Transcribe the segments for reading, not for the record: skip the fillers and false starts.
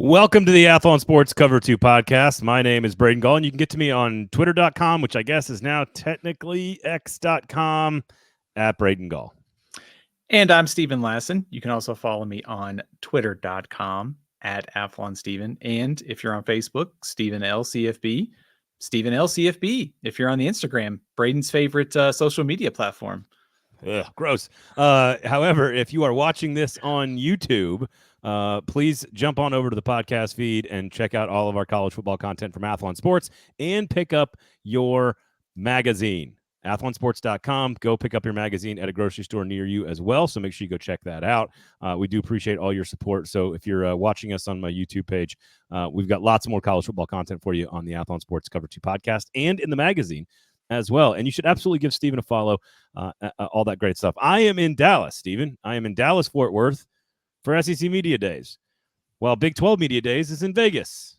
Welcome to the Athlon Sports Cover 2 podcast. My name is Braden Gall, and you can get to me on twitter.com, which I guess is now technically x.com, at Braden Gall. And I'm Stephen Lassan. You can also follow me on twitter.com at AthlonSteven. And if you're on Facebook, Stephen LCFB. Stephen LCFB. If you're on the Instagram, Braden's favorite social media platform. Ugh, gross. However, if you are watching this on YouTube, please jump on over to the podcast feed and check out all of our college football content from Athlon Sports and pick up your magazine. Athlonsports.com. Go pick up your magazine at a grocery store near you as well. So make sure you go check that out. We do appreciate all your support. So if you're watching us on my YouTube page, we've got lots more college football content for you on the Athlon Sports Cover 2 podcast and in the magazine as well. And you should absolutely give Stephen a follow, all that great stuff. I am in Dallas, Stephen. I am in Dallas, Fort Worth for SEC Media Days, while Big 12 Media Days is in Vegas.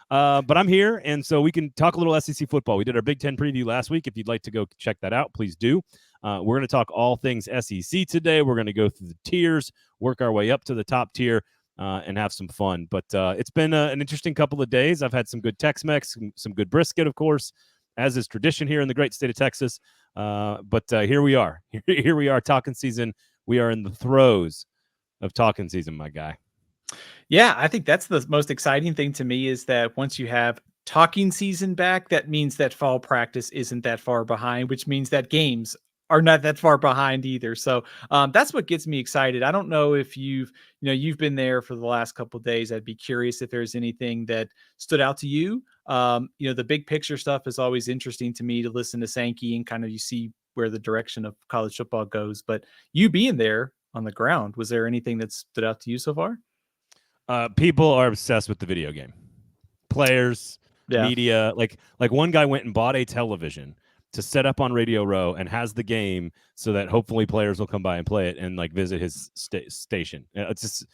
But I'm here, and so we can talk a little SEC football. We did our Big 10 preview last week. If you'd like to go check that out, please do. We're going to talk all things SEC today. We're going to go through the tiers, work our way up to the top tier, and have some fun. But it's been an interesting couple of days. I've had some good Tex-Mex, some good brisket, of course, as is tradition here in the great state of Texas. But here we are. Here we are, talking season. We are in the throes of talking season, my guy. Yeah, I think that's the most exciting thing to me is that once you have talking season back, that means that fall practice isn't that far behind, which means that games are not that far behind either. So that's what gets me excited. I don't know if you've been there for the last couple of days. I'd be curious if there's anything that stood out to you. The big picture stuff is always interesting to me to listen to Sankey and kind of you see where the direction of college football goes. But you being there on the ground, was there anything that stood out to you so far? People are obsessed with the video game. Players, media, like one guy went and bought a television to set up on Radio Row and has the game so that hopefully players will come by and play it and like visit his station. It's just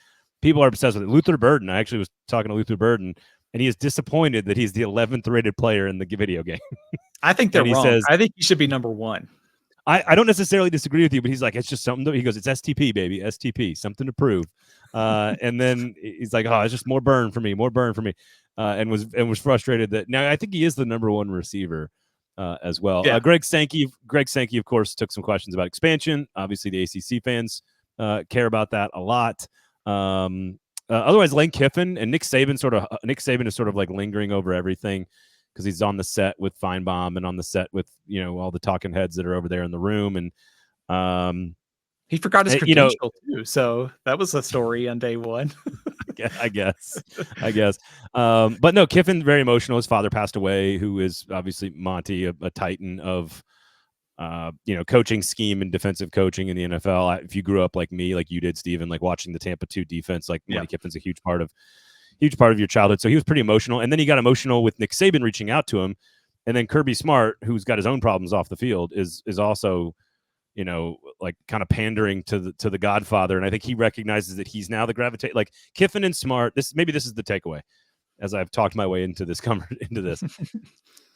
people are obsessed with it. Luther Burden, I actually was talking to Luther Burden, and he is disappointed that he's the 11th rated player in the video game. I think they're wrong. I think he should be number one. I don't necessarily disagree with you, but he's like, it's just something. He goes, it's STP, baby, STP, something to prove. And then he's like, oh, it's just more burn for me, and was frustrated that now I think he is the number one receiver as well. Yeah. Greg Sankey, of course, took some questions about expansion. Obviously, the ACC fans care about that a lot. Otherwise, Lane Kiffin and Nick Saban is sort of like lingering over everything, because he's on the set with Feinbaum and on the set with, all the talking heads that are over there in the room. And he forgot his credential too. So that was a story on day one. I guess. But no, Kiffin, very emotional. His father passed away, who is obviously Monty, a titan of, coaching scheme and defensive coaching in the NFL. If you grew up like me, like you did, Stephen, like watching the Tampa 2 defense, like Monty Kiffin's a huge part of your childhood. So he was pretty emotional. And then he got emotional with Nick Saban reaching out to him. And then Kirby Smart, who's got his own problems off the field, is also, like kind of pandering to the Godfather. And I think he recognizes that he's now the gravitate, like Kiffin and Smart. This is the takeaway as I've talked my way into this.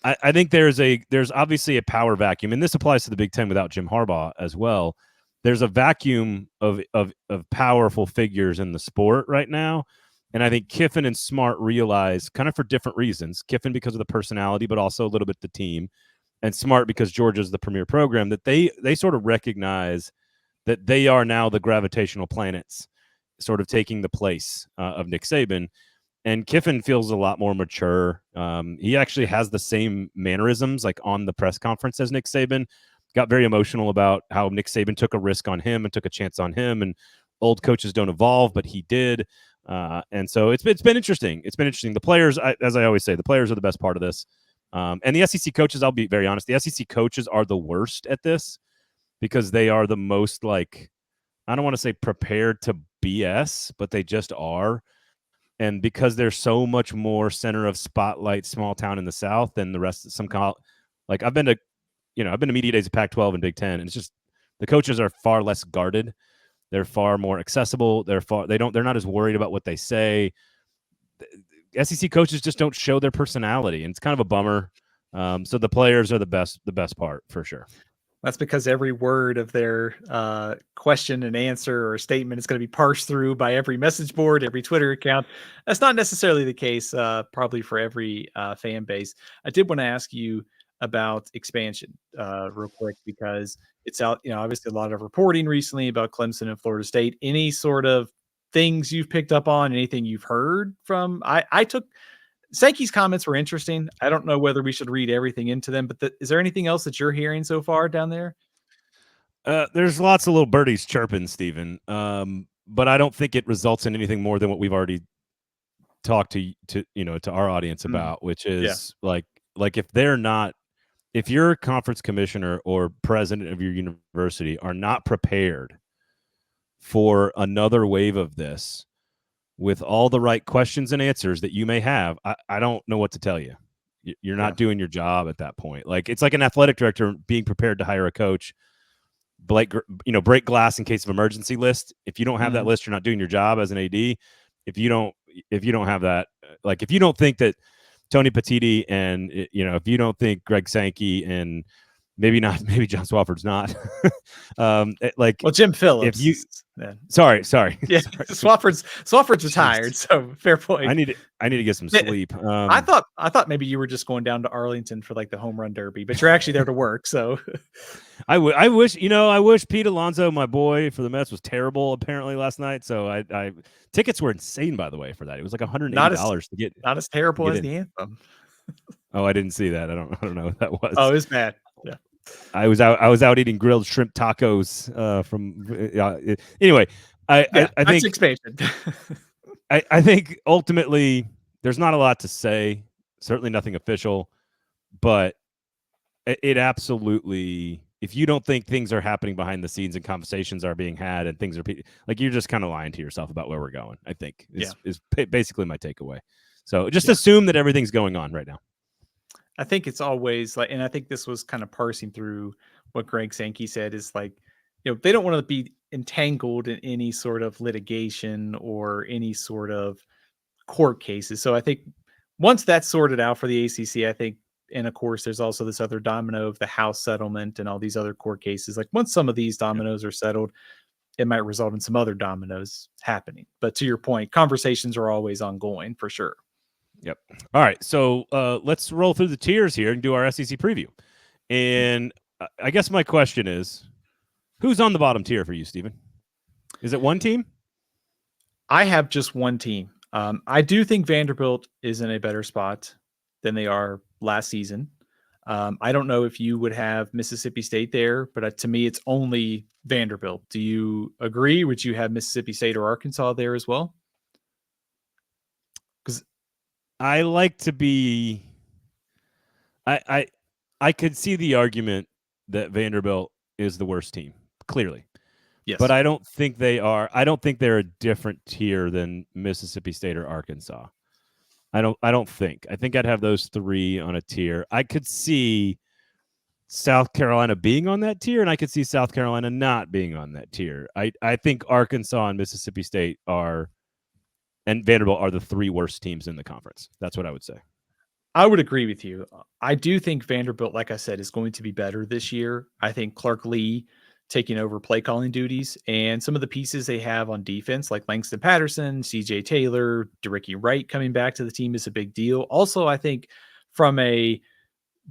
I think there's obviously a power vacuum, and this applies to the Big Ten without Jim Harbaugh as well. There's a vacuum of powerful figures in the sport right now. And I think Kiffin and Smart realize, kind of for different reasons, Kiffin because of the personality, but also a little bit the team, and Smart because Georgia's the premier program, that they sort of recognize that they are now the gravitational planets sort of taking the place of Nick Saban. And Kiffin feels a lot more mature. He actually has the same mannerisms like on the press conference as Nick Saban. Got very emotional about how Nick Saban took a risk on him and took a chance on him. And old coaches don't evolve, but he did. And so it's been interesting. It's been interesting. The players, as I always say, the players are the best part of this. And the SEC coaches, I'll be very honest, the SEC coaches are the worst at this because they are the most like, I don't want to say prepared to BS, but they just are. And because they're so much more center of spotlight, small town in the South than the rest of some like I've been to media days of Pac-12 and Big Ten, and it's just the coaches are far less guarded. They're far more accessible. They're not as worried about what they say. The SEC coaches just don't show their personality, and it's kind of a bummer. So the players are the best part for sure. That's because every word of their question and answer or statement is going to be parsed through by every message board, every Twitter account. That's not necessarily the case, probably for every fan base. I did want to ask you about expansion real quick, because it's out, obviously a lot of reporting recently about Clemson and Florida State. Any sort of things you've picked up on, anything you've heard from? I took Sankey's comments were interesting. I don't know whether we should read everything into them, but is there anything else that you're hearing so far down there? There's lots of little birdies chirping, Stephen. But I don't think it results in anything more than what we've already talked to our audience about, which is like if your conference commissioner or president of your university are not prepared for another wave of this with all the right questions and answers that you may have, I don't know what to tell you. You're not doing your job at that point. Like, it's like an athletic director being prepared to hire a coach, break glass in case of emergency list. If you don't have that list, you're not doing your job as an AD. If you don't have that, like, if you don't think that Tony Petitti and, if you don't think Greg Sankey and maybe John Swofford's not, Jim Phillips. Sorry. Yeah, Swofford's retired, so fair point. I need to get some sleep. I thought maybe you were just going down to Arlington for like the home run derby, but you're actually there to work. So I wish Pete Alonso, my boy for the Mets, was terrible apparently last night. So I tickets were insane, by the way, for that. It was like $180 to get. Not as terrible as the anthem. Oh, I didn't see that. I don't know what that was. Oh, it was bad. Yeah. I was out eating grilled shrimp tacos anyway. I think expansion. I think ultimately there's not a lot to say, certainly nothing official, but it absolutely, if you don't think things are happening behind the scenes and conversations are being had and things are like, you're just kind of lying to yourself about where we're going, I think is basically my takeaway. So just assume that everything's going on right now. I think it's always like, and I think this was kind of parsing through what Greg Sankey said, is like, they don't want to be entangled in any sort of litigation or any sort of court cases. So I think once that's sorted out for the ACC, I think, and of course, there's also this other domino of the House settlement and all these other court cases. Like, once some of these dominoes are settled, it might result in some other dominoes happening. But to your point, conversations are always ongoing for sure. Yep. All right. So let's roll through the tiers here and do our SEC preview. And I guess my question is, who's on the bottom tier for you, Stephen? Is it one team? I have just one team. I do think Vanderbilt is in a better spot than they are last season. I don't know if you would have Mississippi State there, but to me, it's only Vanderbilt. Do you agree? Would you have Mississippi State or Arkansas there as well? Because I like to be. I could see the argument that Vanderbilt is the worst team, clearly. Yes. But I don't think they are. I don't think they're a different tier than Mississippi State or Arkansas. I don't think. I think I'd have those three on a tier. I could see South Carolina being on that tier, and I could see South Carolina not being on that tier. I think Arkansas and Mississippi State and Vanderbilt are the three worst teams in the conference. That's what I would say. I would agree with you. I do think Vanderbilt, like I said, is going to be better this year. I think Clark Lee taking over play calling duties and some of the pieces they have on defense, like Langston Patterson, CJ Taylor, DeRicky Wright coming back to the team is a big deal. Also, I think from a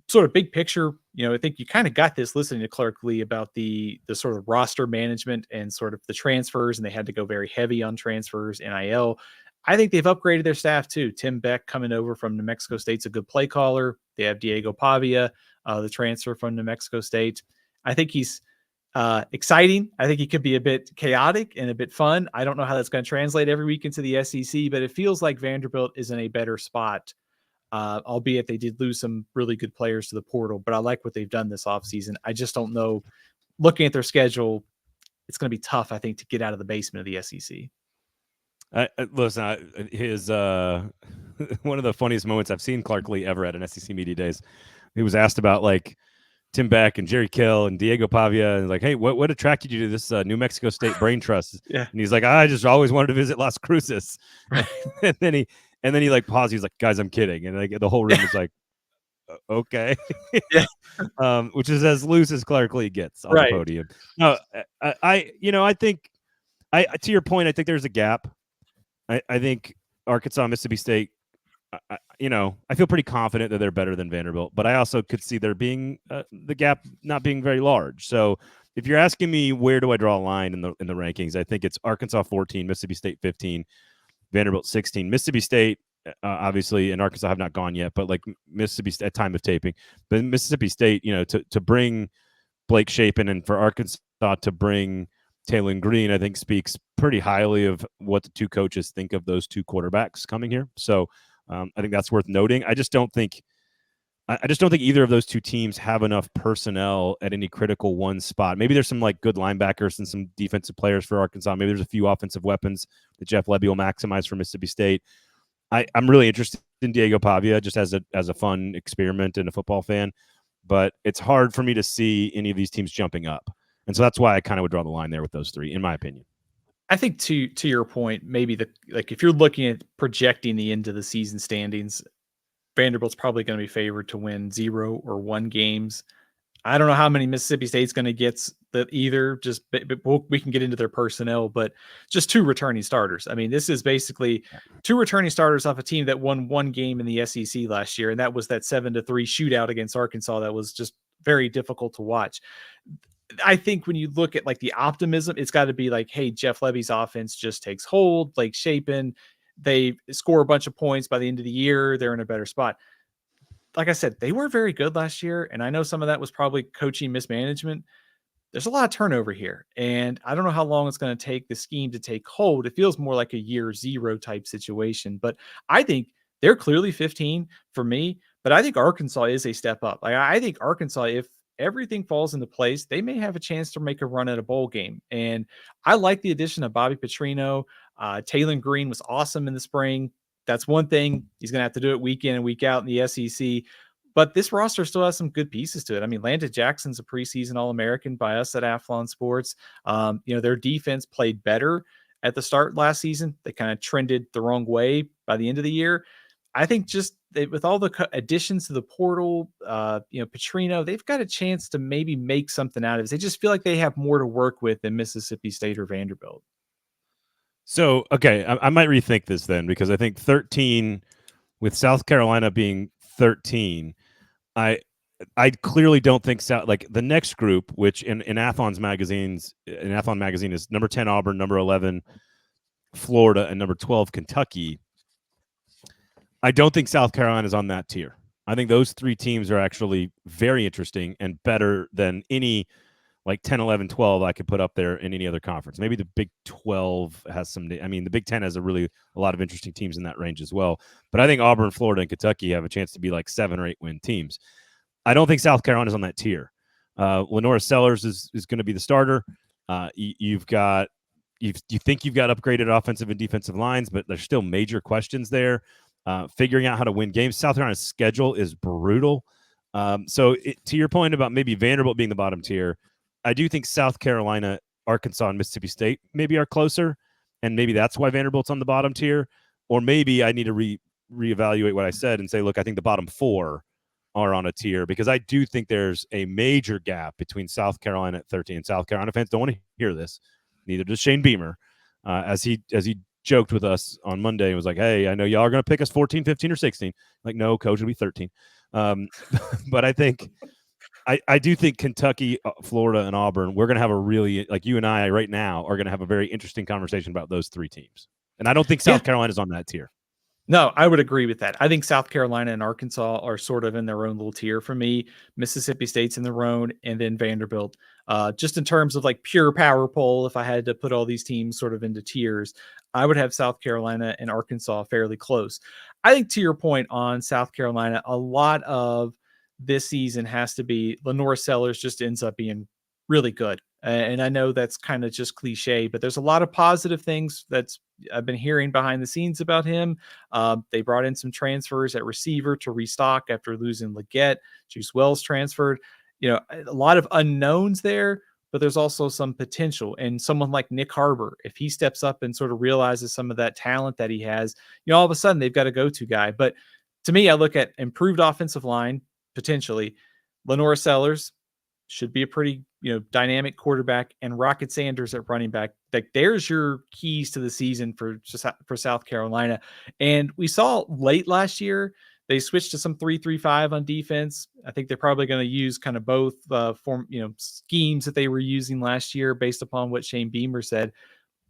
sort of big picture, I think you kind of got this listening to Clark Lee about the sort of roster management and sort of the transfers, and they had to go very heavy on transfers, NIL. I think they've upgraded their staff too. Tim Beck coming over from New Mexico State's a good play caller. They have Diego Pavia, the transfer from New Mexico State. I think he's exciting. I think he could be a bit chaotic and a bit fun. I don't know how that's going to translate every week into the SEC, but it feels like Vanderbilt is in a better spot, albeit they did lose some really good players to the portal. But I like what they've done this offseason. I just don't know. Looking at their schedule, it's going to be tough, I think, to get out of the basement of the SEC. Listen, his one of the funniest moments I've seen Clark Lee ever at an SEC Media Days. He was asked about like Tim Beck and Jerry Kill and Diego Pavia, and like, hey, what attracted you to this New Mexico State brain trust? Yeah, and he's like, I just always wanted to visit Las Cruces. and then he like paused. He's like, guys, I'm kidding, and like the whole room was like, Okay. Yeah. Which is as loose as Clark Lee gets on the Right. podium. No, I think to your point, I think there's a gap. I think Arkansas, Mississippi State, I feel pretty confident that they're better than Vanderbilt, but I also could see there being the gap not being very large. So if you're asking me where do I draw a line in the rankings, I think it's Arkansas 14, Mississippi State 15, Vanderbilt 16. Mississippi State, obviously, and Arkansas have not gone yet, but like Mississippi State at time of taping, but Mississippi State, to bring Blake Shapen and for Arkansas to bring Taylor Green, I think speaks pretty highly of what the two coaches think of those two quarterbacks coming here. So I think that's worth noting. I just don't think either of those two teams have enough personnel at any critical one spot. Maybe there's some like good linebackers and some defensive players for Arkansas. Maybe there's a few offensive weapons that Jeff Lebby will maximize for Mississippi State. I'm really interested in Diego Pavia just as a fun experiment and a football fan, but it's hard for me to see any of these teams jumping up. And so that's why I kind of would draw the line there with those three, in my opinion. I think to your point, maybe if you're looking at projecting the end of the season standings, Vanderbilt's probably going to be favored to win 0 or 1 games. I don't know how many Mississippi State's going to get that either. Just we can get into their personnel, but just 2 returning starters. I mean, this is basically 2 returning starters off a team that won 1 game in the SEC last year, and that was that 7-3 shootout against Arkansas. That was just very difficult to watch. I think when you look at like the optimism, it's got to be like, hey, Jeff Lebby's offense just takes hold, like Shapen. They score a bunch of points by the end of the year. They're in a better spot. Like I said, they were very good last year. And I know some of that was probably coaching mismanagement. There's a lot of turnover here. And I don't know how long it's going to take the scheme to take hold. It feels more like a year 0 type situation. But I think they're clearly 15 for me. But I think Arkansas is a step up. Like I think Arkansas, if everything falls into place, they may have a chance to make a run at a bowl game. And I like the addition of Bobby Petrino. Taylor Green was awesome in the spring. That's one thing. He's going to have to do it week in and week out in the SEC. But this roster still has some good pieces to it. I mean, Landon Jackson's a preseason All-American by us at Athlon Sports. Their defense played better at the start last season. They kind of trended the wrong way by the end of the year. I think just with all the additions to the portal, Petrino, they've got a chance to maybe make something out of it. They just feel like they have more to work with than Mississippi State or Vanderbilt. So, okay, I might rethink this then, because I think 13 with South Carolina being 13, I clearly don't think like the next group, which in Athlon magazine is number 10 Auburn, number 11 Florida, and number 12 Kentucky. I don't think South Carolina is on that tier. I think those 3 teams are actually very interesting and better than any like 10, 11, 12 I could put up there in any other conference. Maybe the Big 12 has some. I mean, the Big 10 has a lot of interesting teams in that range as well. But I think Auburn, Florida, and Kentucky have a chance to be like 7 or 8 win teams. I don't think South Carolina is on that tier. Lenora Sellers is going to be the starter. You think you've got upgraded offensive and defensive lines, but there's still major questions there. Figuring out how to win games. South Carolina's schedule is brutal. To your point about maybe Vanderbilt being the bottom tier, I do think South Carolina, Arkansas, and Mississippi State maybe are closer, and maybe that's why Vanderbilt's on the bottom tier. Or maybe I need to reevaluate what I said and say, look, I think the bottom 4 are on a tier, because I do think there's a major gap between South Carolina at 13. And South Carolina fans don't want to hear this. Neither does Shane Beamer, as he joked with us on Monday and was like, hey, I know y'all are going to pick us 14, 15, or 16. Like, no, coach, it'll be 13. But I do think Kentucky, Florida, and Auburn, we're going to have a really, like you and I right now, are going to have a very interesting conversation about those 3 teams. And I don't think South Carolina's on that tier. No, I would agree with that. I think South Carolina and Arkansas are sort of in their own little tier for me. Mississippi State's in their own, and then Vanderbilt. Just in terms of like pure power poll, if I had to put all these teams sort of into tiers, I would have South Carolina and Arkansas fairly close. I think to your point on South Carolina, a lot of this season has to be Lenora Sellers just ends up being really good. And I know that's kind of just cliche, but there's a lot of positive things I've been hearing behind the scenes about him. They brought in some transfers at receiver to restock after losing Leggett. Juice Wells transferred. A lot of unknowns there, but there's also some potential. And someone like Nick Harbor, if he steps up and sort of realizes some of that talent that he has, all of a sudden they've got a go-to guy. But to me, I look at improved offensive line. potentially. Lenore Sellers should be a pretty, dynamic quarterback, and Rocket Sanders at running back. Like, there's your keys to the season for South Carolina. And we saw late last year, they switched to some 3-3-5 on defense. I think they're probably going to use kind of both schemes that they were using last year based upon what Shane Beamer said.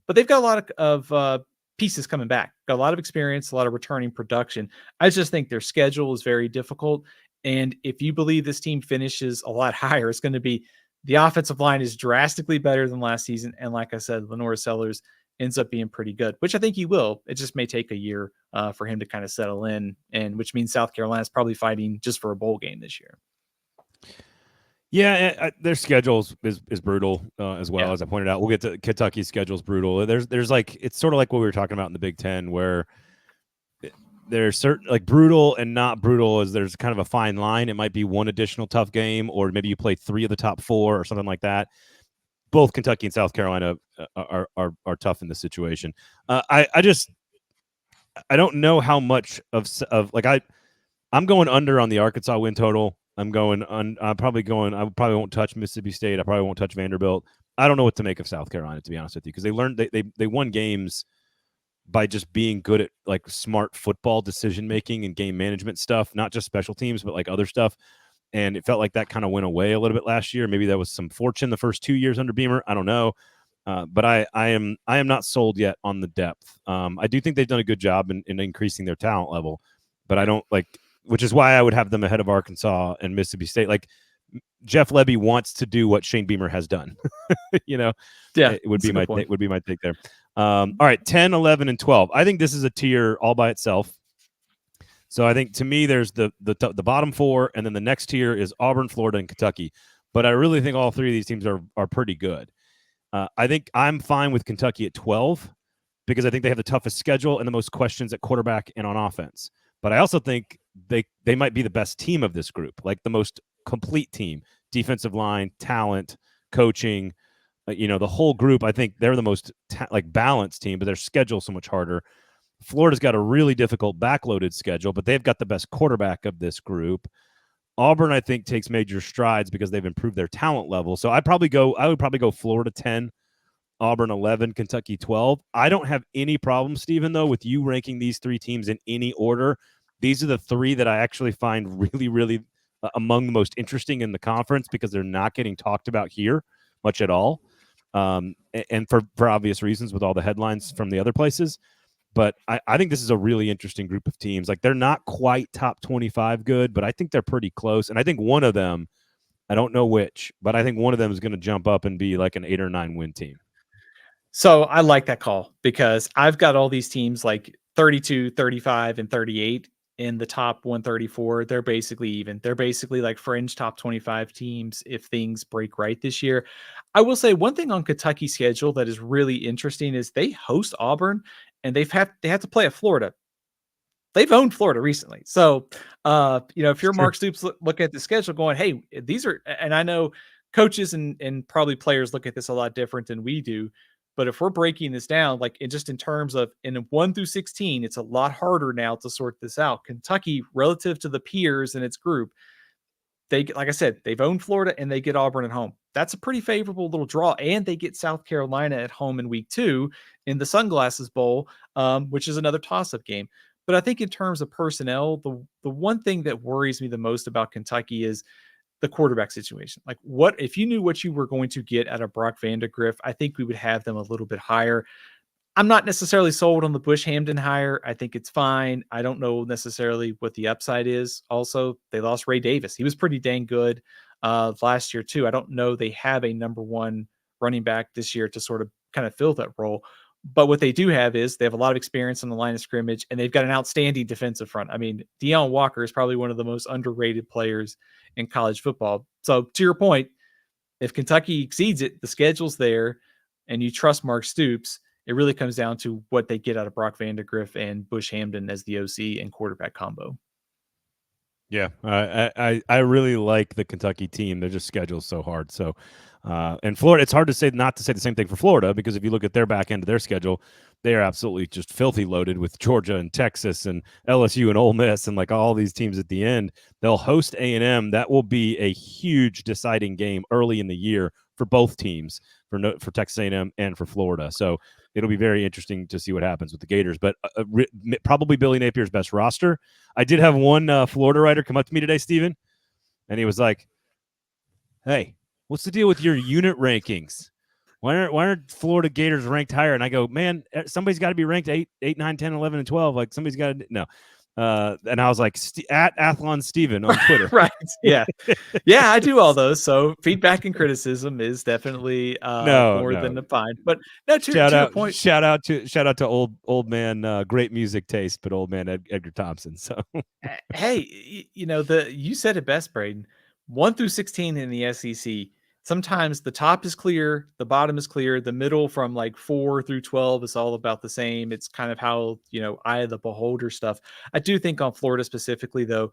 But they've got a lot of pieces coming back, got a lot of experience, a lot of returning production. I just think their schedule is very difficult. And if you believe this team finishes a lot higher, it's going to be the offensive line is drastically better than last season. And like I said, Lenore Sellers ends up being pretty good, which I think he will. It just may take a year for him to kind of settle in, and which means South Carolina is probably fighting just for a bowl game this year. Yeah, their schedule is brutal as well. As I pointed out, we'll get to Kentucky's schedule's brutal. There's like, it's sort of like what we were talking about in the Big Ten, where there's certain, like, brutal and not brutal, is there's kind of a fine line. It might be one additional tough game, or maybe you play 3 of the top 4 or something like that. Both Kentucky and South Carolina are tough in this situation. I don't know how much of like I'm going under on the Arkansas win total. I probably won't touch Mississippi State. I probably won't touch Vanderbilt. I don't know what to make of South Carolina, to be honest with you, because they won games by just being good at like smart football decision making and game management stuff, not just special teams, but like other stuff. And it felt like that kind of went away a little bit last year. Maybe that was some fortune the first 2 years under Beamer. I don't know. But I am not sold yet on the depth. I do think they've done a good job in increasing their talent level, but I don't like, which is why I would have them ahead of Arkansas and Mississippi State. Like, Jeff Lebby wants to do what Shane Beamer has done. Yeah, it would be my take there. All right, 10, 11, and 12. I think this is a tier all by itself. So I think, to me, there's the bottom 4, and then the next tier is Auburn, Florida, and Kentucky. But I really think all 3 of these teams are pretty good. I think I'm fine with Kentucky at 12 because I think they have the toughest schedule and the most questions at quarterback and on offense. But I also think they might be the best team of this group, like the most complete team, defensive line, talent, coaching, the whole group. I think they're the most balanced team, but their schedule's so much harder. Florida's got a really difficult backloaded schedule, but they've got the best quarterback of this group. Auburn, I think, takes major strides because they've improved their talent level. So I would probably go Florida 10, Auburn 11, Kentucky 12. I don't have any problem, Stephen, though, with you ranking these 3 teams in any order. These are the 3 that I actually find really, really among the most interesting in the conference because they're not getting talked about here much at all. And for obvious reasons with all the headlines from the other places. But I think this is a really interesting group of teams. Like, they're not quite top 25 good, but I think they're pretty close. And I think one of them, I don't know which, but I think one of them is going to jump up and be like an 8 or 9 win team. So I like that call because I've got all these teams like 32, 35, and 38 in the top 134. They're basically even. They're basically like fringe top 25 teams if things break right this year. I will say one thing on Kentucky's schedule that is really interesting is they host Auburn and they have to play at Florida. They've owned Florida recently. So, if you're Mark Stoops look at the schedule going, hey, these are, and I know coaches and probably players look at this a lot different than we do. But if we're breaking this down, like in terms of in 1 through 16, it's a lot harder now to sort this out. Kentucky, relative to the peers in its group, like I said, they've owned Florida and they get Auburn at home. That's a pretty favorable little draw. And they get South Carolina at home in week 2 in the Sunglasses Bowl, which is another toss-up game. But I think in terms of personnel, the one thing that worries me the most about Kentucky is the quarterback situation. Like, what if you knew what you were going to get out of Brock Vandagriff? I think we would have them a little bit higher. I'm not necessarily sold on the Bush Hamdan hire. I think it's fine. I don't know necessarily what the upside is. Also, they lost Ray Davis. He was pretty dang good last year too. I don't know they have a number 1 running back this year to sort of kind of fill that role. But what they do have is they have a lot of experience on the line of scrimmage, and they've got an outstanding defensive front. I mean, Deion Walker is probably one of the most underrated players in college football. So to your point, if Kentucky exceeds it, the schedule's there, and you trust Mark Stoops, it really comes down to what they get out of Brock Vandagriff and Bush Hamdan as the OC and quarterback combo. Yeah, I really like the Kentucky team. They're just scheduled so hard. So, and Florida, it's hard to say not to say the same thing for Florida because if you look at their back end of their schedule, they are absolutely just filthy loaded with Georgia and Texas and LSU and Ole Miss and like all these teams at the end. They'll host A&M. That will be a huge deciding game early in the year for both teams, for Texas A&M and for Florida. So it'll be very interesting to see what happens with the Gators. But probably Billy Napier's best roster. I did have one Florida writer come up to me today, Steven, and he was like, "Hey, what's the deal with your unit rankings? Why aren't Florida Gators ranked higher?" And I go, "Man, somebody's got to be ranked 8, 9, 10, 11, and 12. Like somebody's got to no." And I was like, at Athlon Steven on Twitter. Right. Yeah. Yeah, I do all those. So feedback and criticism is definitely more than fine. But no, to your point. Shout out to old man, great music taste, but old man Edgar Thompson. So hey, you said it best, Braden. 1 through 16 in the SEC. Sometimes the top is clear, the bottom is clear, the middle from like 4 through 12 is all about the same. It's kind of how, eye of the beholder stuff. I do think on Florida specifically, though,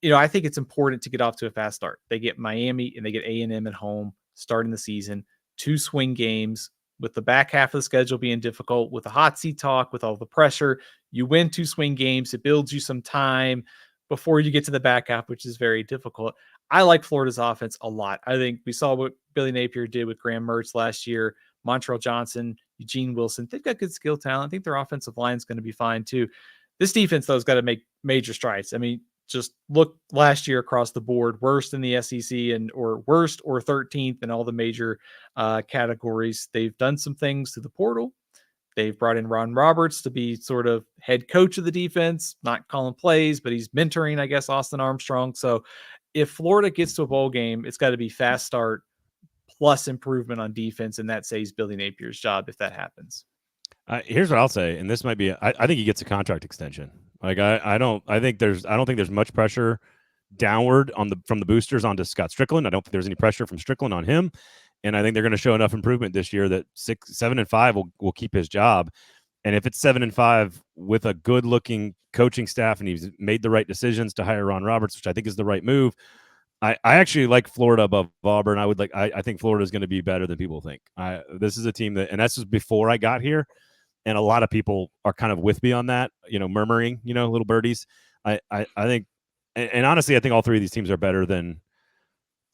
I think it's important to get off to a fast start. They get Miami and they get A&M at home starting the season, 2 swing games with the back half of the schedule being difficult, with the hot seat talk, with all the pressure. You win 2 swing games. It builds you some time before you get to the back half, which is very difficult. I like Florida's offense a lot. I think we saw what Billy Napier did with Graham Mertz last year, Montrell Johnson, Eugene Wilson. They've got good skill talent. I think their offensive line is going to be fine too. This defense, though, has got to make major strides. I mean, just look last year across the board, worst in the SEC or worst or 13th in all the major categories. They've done some things to the portal. They've brought in Ron Roberts to be sort of head coach of the defense, not calling plays, but he's mentoring, I guess, Austin Armstrong. So if Florida gets to a bowl game, it's got to be fast start plus improvement on defense, and that saves Billy Napier's job if that happens. Here's what I'll say, and this might be I think he gets a contract extension. Like I don't think there's much pressure downward from the boosters onto Scott Strickland. I don't think there's any pressure from Strickland on him, and I think they're going to show enough improvement this year that 7-5 will keep his job. And if it's 7-5 with a good looking coaching staff and he's made the right decisions to hire Ron Roberts, which I think is the right move, I actually like Florida above Auburn. I think Florida is going to be better than people think. This is a team and this was before I got here. And a lot of people are kind of with me on that, murmuring, little birdies. I think, and honestly, I think all 3 of these teams are better than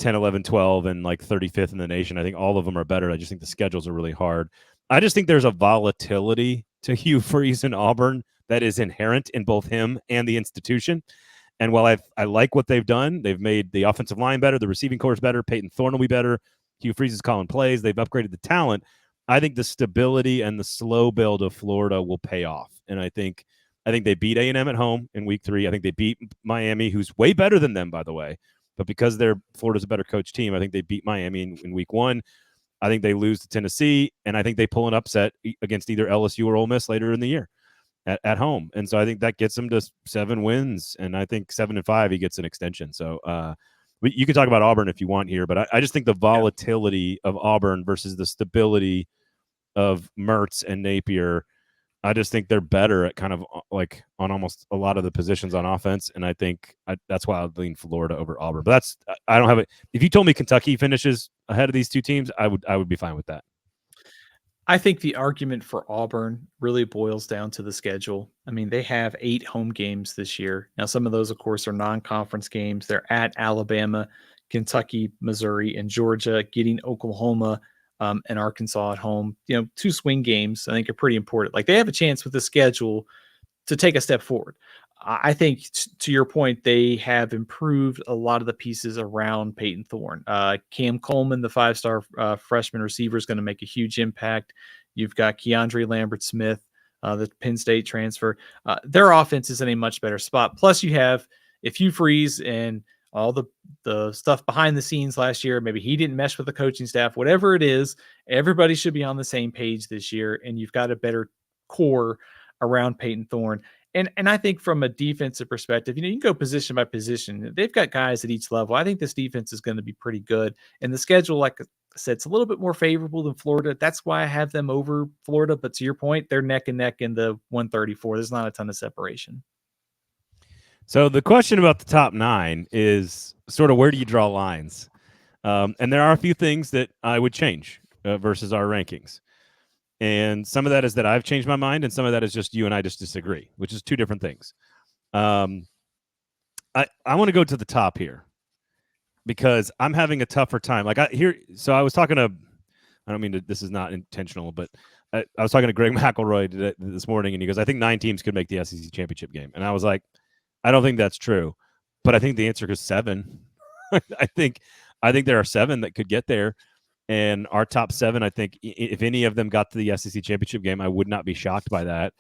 10, 11, 12, and like 35th in the nation. I think all of them are better. I just think the schedules are really hard. I just think there's a volatility to Hugh Freeze and Auburn that is inherent in both him and the institution. And while I like what they've done, they've made the offensive line better, the receiving corps better, Peyton Thorne will be better, Hugh Freeze is calling plays, they've upgraded the talent. I think the stability and the slow build of Florida will pay off. And I think they beat A&M at home in week 3. I think they beat Miami, who's way better than them, by the way. But because Florida's a better coach team, I think they beat Miami in week 1. I think they lose to Tennessee, and I think they pull an upset against either LSU or Ole Miss later in the year at home. And so I think that gets them to 7 wins, and I think 7-5 he gets an extension. So you can talk about Auburn if you want here, but I just think the volatility of Auburn versus the stability of Mertz and Napier, I just think they're better at kind of like on almost a lot of the positions on offense, and I think that's why I'd lean Florida over Auburn. But I don't have it. If you told me Kentucky finishes ahead of these 2 teams, I would be fine with that. I think the argument for Auburn really boils down to the schedule. I mean, they have 8 home games this year. Now, some of those, of course, are non-conference games. They're at Alabama, Kentucky, Missouri, and Georgia, getting Oklahoma and Arkansas at home. 2 swing games I think are pretty important. Like they have a chance with the schedule to take a step forward. I think to your point, they have improved a lot of the pieces around Peyton Thorne. Cam Coleman, the 5-star freshman receiver, is going to make a huge impact. You've got Keandre Lambert-Smith, the Penn State transfer. Their offense is in a much better spot. Plus you have, if you freeze and all the stuff behind the scenes last year, maybe he didn't mesh with the coaching staff, whatever it is, everybody should be on the same page this year. And you've got a better core around Peyton Thorne. And I think from a defensive perspective, you can go position by position. They've got guys at each level. I think this defense is going to be pretty good. And the schedule, like I said, it's a little bit more favorable than Florida. That's why I have them over Florida. But to your point, they're neck and neck in the 134. There's not a ton of separation. So the question about the top 9 is sort of where do you draw lines? And there are a few things that I would change versus our rankings. And some of that is that I've changed my mind, and some of that is just you and I just disagree, which is two different things. I want to go to the top here because I'm having a tougher time. So I was talking to, I don't mean to, this is not intentional, but I was talking to Greg McElroy this morning, and he goes, I think 9 teams could make the SEC championship game. And I was like, I don't think that's true, but I think the answer is 7. I think there are 7 that could get there. And our top 7, I think, if any of them got to the SEC championship game, I would not be shocked by that.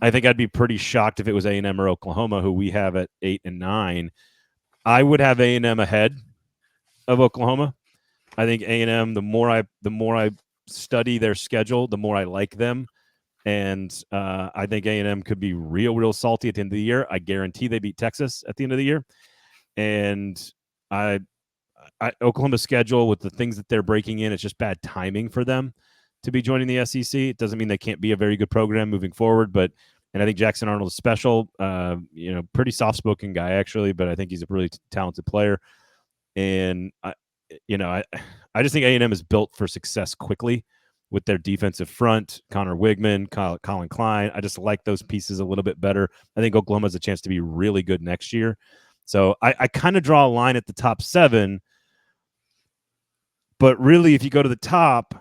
I think I'd be pretty shocked if it was A&M or Oklahoma, who we have at 8 and 9. I would have A&M ahead of Oklahoma. I think A&M, the more I study their schedule, the more I like them. And I think A&M could be real salty at the end of the year. I guarantee they beat Texas at the end of the year. And Oklahoma's schedule with the things that they're breaking in, it's just bad timing for them to be joining the SEC. It doesn't mean they can't be a very good program moving forward, and I think Jackson Arnold is special. Pretty soft-spoken guy actually, but I think he's a really talented player. And I just think A&M is built for success quickly with their defensive front, Connor Wigman, Colin Klein. I just like those pieces a little bit better. I think Oklahoma has a chance to be really good next year. So I kind of draw a line at the top 7. But really, if you go to the top,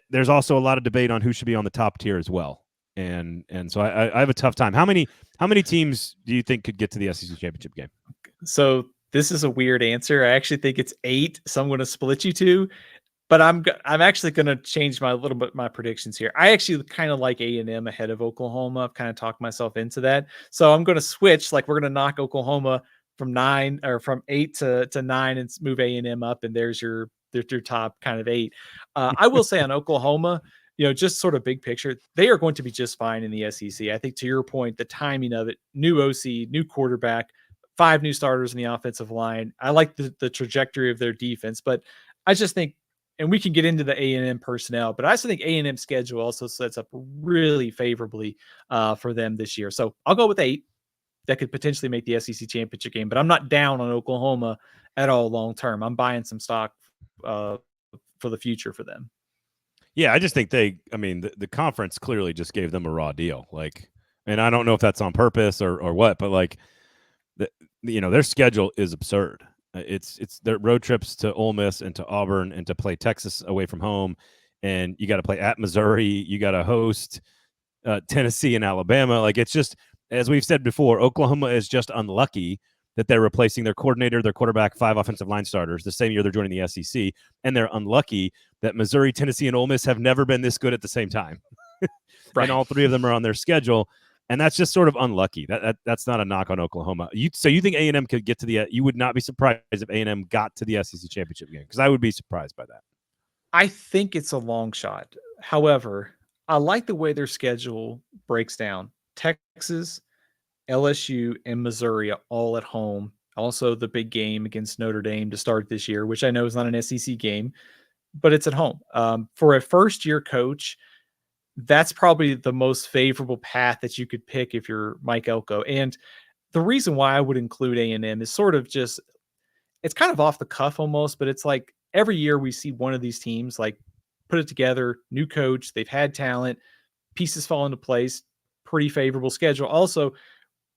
there's also a lot of debate on who should be on the top tier as well. And so I have a tough time. How many teams do you think could get to the SEC championship game? So this is a weird answer. I actually think it's 8. So I'm going to split you 2. But I'm actually going to change my predictions here. I actually kind of like A&M ahead of Oklahoma. I've kind of talked myself into that. So I'm going to switch. Like, we're going to knock Oklahoma from 8 to 9 and move A&M up. And there's your top kind of 8. I will say on Oklahoma, just sort of big picture, they are going to be just fine in the SEC. I think, to your point, the timing of it, new OC, new quarterback, 5 new starters in the offensive line. I like the trajectory of their defense, but I just think, and we can get into the A&M personnel, but I also think A&M schedule also sets up really favorably for them this year. So I'll go with 8 that could potentially make the SEC championship game, but I'm not down on Oklahoma at all long term. I'm buying some stock for the future for them. Yeah, I just think the conference clearly just gave them a raw deal. And I don't know if that's on purpose or what, but their schedule is absurd. It's their road trips to Ole Miss and to Auburn and to play Texas away from home, and you got to play at Missouri. You got to host Tennessee and Alabama. It's just, as we've said before, Oklahoma is just unlucky that they're replacing their coordinator, their quarterback, 5 offensive line starters the same year they're joining the SEC, and they're unlucky that Missouri, Tennessee, and Ole Miss have never been this good at the same time. Right. And all 3 of them are on their schedule. And that's just sort of unlucky. That's not a knock on Oklahoma. So you think A&M could get to you would not be surprised if A&M got to the SEC championship game? Because I would be surprised by that. I think it's a long shot. However, I like the way their schedule breaks down. Texas, LSU, and Missouri are all at home. Also, the big game against Notre Dame to start this year, which I know is not an SEC game, but it's at home. For a first-year coach, that's probably the most favorable path that you could pick if you're Mike Elko. And the reason why I would include A&M is sort of just, it's kind of off the cuff almost, but it's like every year we see one of these teams put it together, new coach, they've had talent, pieces fall into place, pretty favorable schedule. Also,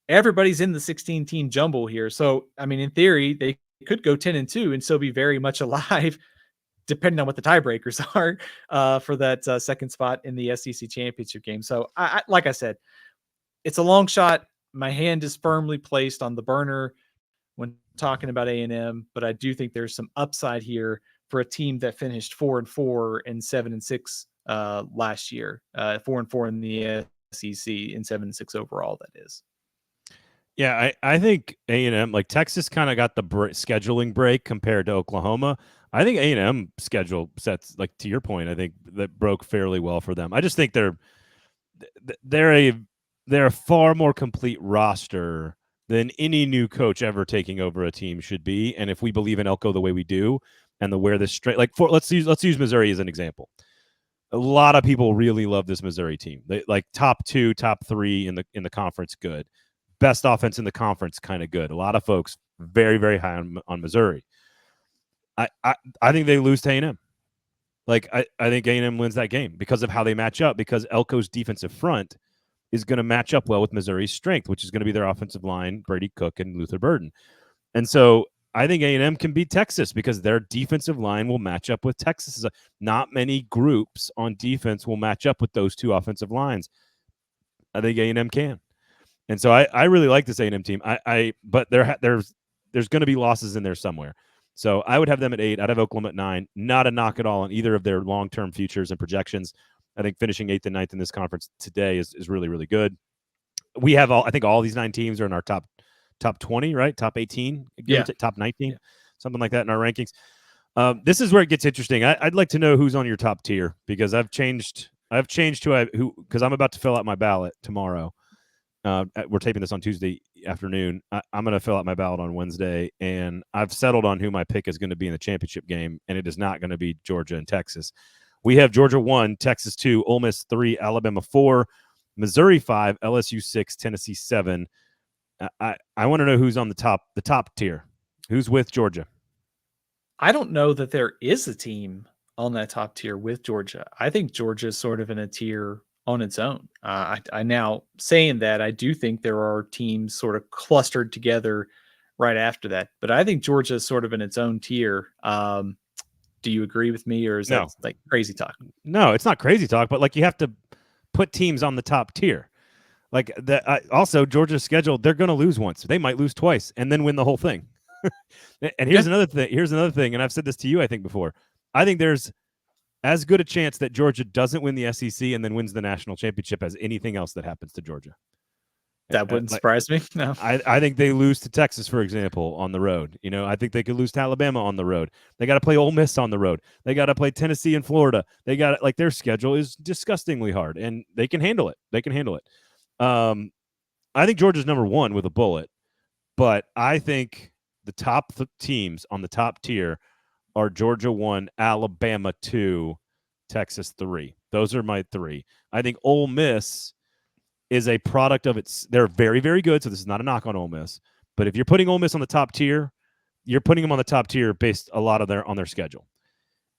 everybody's in the 16-team jumble here. So, in theory, they could go 10-2 and still be very much alive, depending on what the tiebreakers are for that second spot in the SEC championship game. So, like I said, it's a long shot. My hand is firmly placed on the burner when talking about A&M, but I do think there's some upside here for a team that finished 4-4 and 7-6 last year. 4-4 in the SEC and 7-6 overall. That is. Yeah, I think A&M, Texas kind of got the scheduling break compared to Oklahoma. I think A&M schedule sets, to your point, I think that broke fairly well for them. I just think they're a far more complete roster than any new coach ever taking over a team should be. And if we believe in Elko the way we do, and where this straight, let's use Missouri as an example. A lot of people really love this Missouri team. They top 2, top 3 in the conference. Good. Best offense in the conference, kind of good. A lot of folks very, very high on Missouri. I think they lose to A&M. Like I think A&M wins that game because of how they match up, because Elko's defensive front is going to match up well with Missouri's strength, which is going to be their offensive line, Brady Cook and Luther Burden. And so I think A&M can beat Texas because their defensive line will match up with Texas. Not many groups on defense will match up with those two offensive lines. I think A&M can. And so I really like this A&M team. But there's going to be losses in there somewhere. So I would have them at 8. I'd have Oklahoma at 9. Not a knock at all on either of their long-term futures and projections. I think finishing 8th and 9th in this conference today is really, really good. We have I think all these 9 teams are in our top 20, right? Top 18, top 19, something like that in our rankings. This is where it gets interesting. I'd like to know who's on your top tier, because I've changed who because I'm about to fill out my ballot tomorrow. We're taping this on Tuesday afternoon. I'm going to fill out my ballot on Wednesday, and I've settled on who my pick is going to be in the championship game, and it is not going to be Georgia and Texas. We have Georgia 1, Texas 2, Ole Miss 3, Alabama 4, Missouri 5, LSU 6, Tennessee 7. I want to know who's on the top tier. Who's with Georgia? I don't know that there is a team on that top tier with Georgia. I think Georgia is sort of in a tier on its own. I now saying that, I do think there are teams sort of clustered together right after that, but I think Georgia is sort of in its own tier. Do you agree with me, or is that like crazy talk? No, it's not crazy talk, but like you have to put teams on the top tier. Like also Georgia's schedule, they're going to lose once. They might lose twice and then win the whole thing. And here's another thing, and I've said this to you, I think, before. I think there's as good a chance that Georgia doesn't win the SEC and then wins the national championship as anything else that happens to Georgia. That wouldn't surprise me. No, I think they lose to Texas, for example, on the road. I think they could lose to Alabama on the road. They got to play Ole Miss on the road. They got to play Tennessee and Florida. They got their schedule is disgusingly hard, and they can handle it. I think Georgia's number 1 with a bullet, but I think the top teams on the top tier are Georgia 1, Alabama 2, Texas 3. Those are my 3. I think Ole Miss is a product of they're very, very good, so this is not a knock on Ole Miss. But if you're putting Ole Miss on the top tier, you're putting them on the top tier based a lot on their schedule.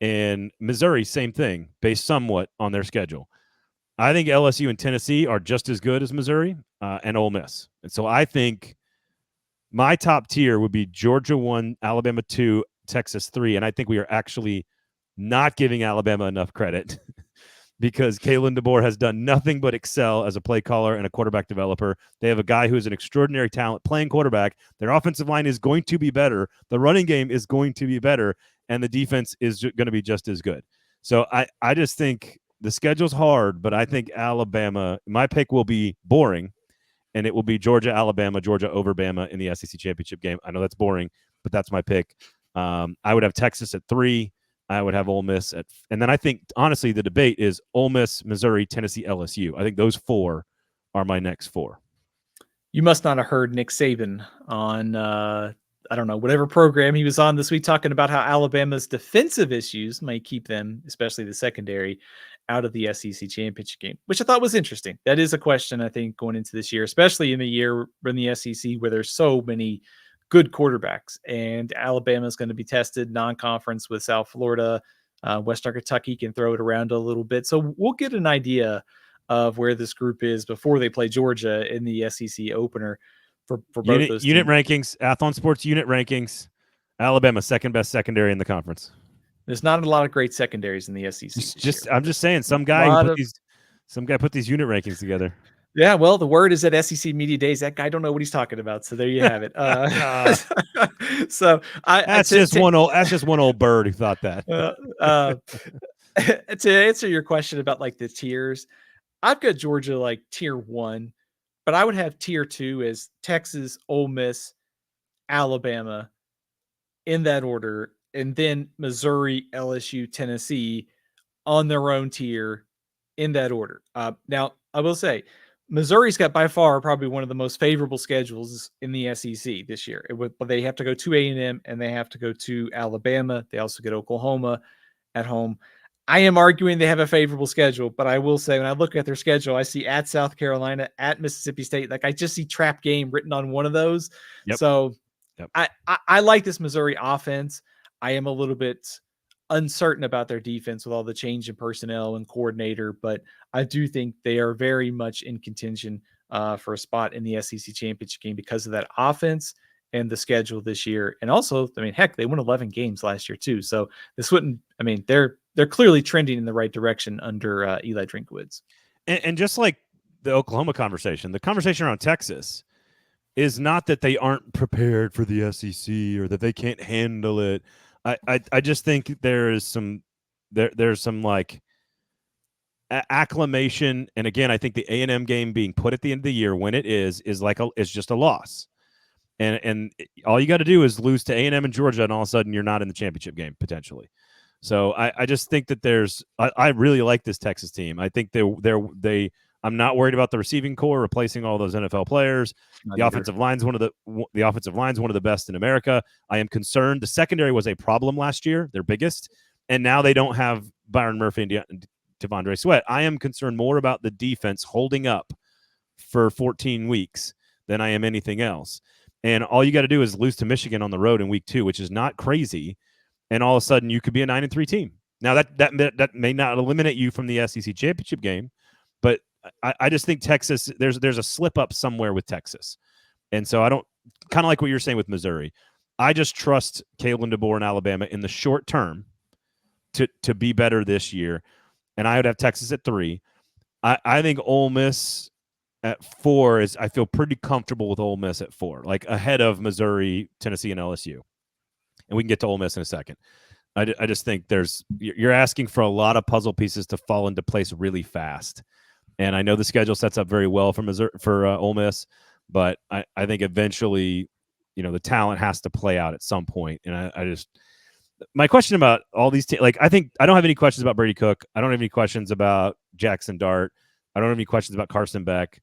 And Missouri, same thing, based somewhat on their schedule. I think LSU and Tennessee are just as good as Missouri and Ole Miss. And so I think my top tier would be Georgia 1, Alabama 2, Texas 3. And I think we are actually not giving Alabama enough credit because Kalen DeBoer has done nothing but excel as a play caller and a quarterback developer. They have a guy who is an extraordinary talent playing quarterback. Their offensive line is going to be better. The running game is going to be better. And the defense is going to be just as good. So I just think the schedule's hard, but I think Alabama, my pick will be boring, and it will be Georgia over Bama in the SEC championship game. I know that's boring, but that's my pick. I would have Texas at 3. I would have Ole Miss and then I think, honestly, the debate is Ole Miss, Missouri, Tennessee, LSU. I think those 4 are my next 4. You must not have heard Nick Saban on, I don't know, whatever program he was on this week, talking about how Alabama's defensive issues might keep them, especially the secondary, out of the SEC championship game, which I thought was interesting. That is a question, I think, going into this year, especially in the year in the SEC where there's so many good quarterbacks, and Alabama is going to be tested non-conference with South Florida. Western Kentucky can throw it around a little bit. So we'll get an idea of where this group is before they play Georgia in the SEC opener for both those unit teams. Rankings, Athlon Sports unit rankings, Alabama second best secondary in the conference. There's not a lot of great secondaries in the SEC. I'm just saying, some guy put these unit rankings together. Yeah, well, the word is at SEC Media Days. That guy don't know what he's talking about. So there you have it. So that's just one old bird who thought that. To answer your question about like the tiers, I've got Georgia like tier 1, but I would have tier 2 as Texas, Ole Miss, Alabama in that order, and then Missouri, LSU, Tennessee on their own tier in that order. Now, I will say, Missouri's got by far probably one of the most favorable schedules in the SEC this year. But they have to go to A&M and they have to go to Alabama. They also get Oklahoma at home. I am arguing they have a favorable schedule, but I will say when I look at their schedule, I see at South Carolina, at Mississippi State. Like I just see trap game written on one of those. Yep. So yep. I like this Missouri offense. I am a little bit uncertain about their defense with all the change in personnel and coordinator, but I do think they are very much in contention for a spot in the SEC championship game because of that offense and the schedule this year. And also, I mean, heck, they won 11 games last year too. So this wouldn't, I mean, they're clearly trending in the right direction under Eli Drinkwitz. And just like the Oklahoma conversation, the conversation around Texas is not that they aren't prepared for the SEC or that they can't handle it. I just think there's some like acclimation, and again, I think the A&M game being put at the end of the year when it is just a loss, and all you got to do is lose to A&M and Georgia, and all of a sudden you're not in the championship game potentially. So I just think that I really like this Texas team. I think they I'm not worried about the receiving core replacing all those NFL players. The offensive line's one of the best in America. I am concerned. The secondary was a problem last year, their biggest, and now they don't have Byron Murphy and Devondre Sweat. I am concerned more about the defense holding up for 14 weeks than I am anything else. And all you got to do is lose to Michigan on the road in week 2, which is not crazy, and all of a sudden you could be a 9-3 team. Now that may not eliminate you from the SEC championship game, but I just think Texas, there's a slip up somewhere with Texas. And so I don't, kind of like what you're saying with Missouri, I just trust Kalen DeBoer and Alabama in the short term to be better this year. And I would have Texas at 3. I think Ole Miss at 4 is, I feel pretty comfortable with Ole Miss at 4, like ahead of Missouri, Tennessee, and LSU. And we can get to Ole Miss in a second. I just think you're asking for a lot of puzzle pieces to fall into place really fast. And I know the schedule sets up very well for Ole Miss, but I think eventually, the talent has to play out at some point. And my question about all these I think I don't have any questions about Brady Cook. I don't have any questions about Jackson Dart. I don't have any questions about Carson Beck.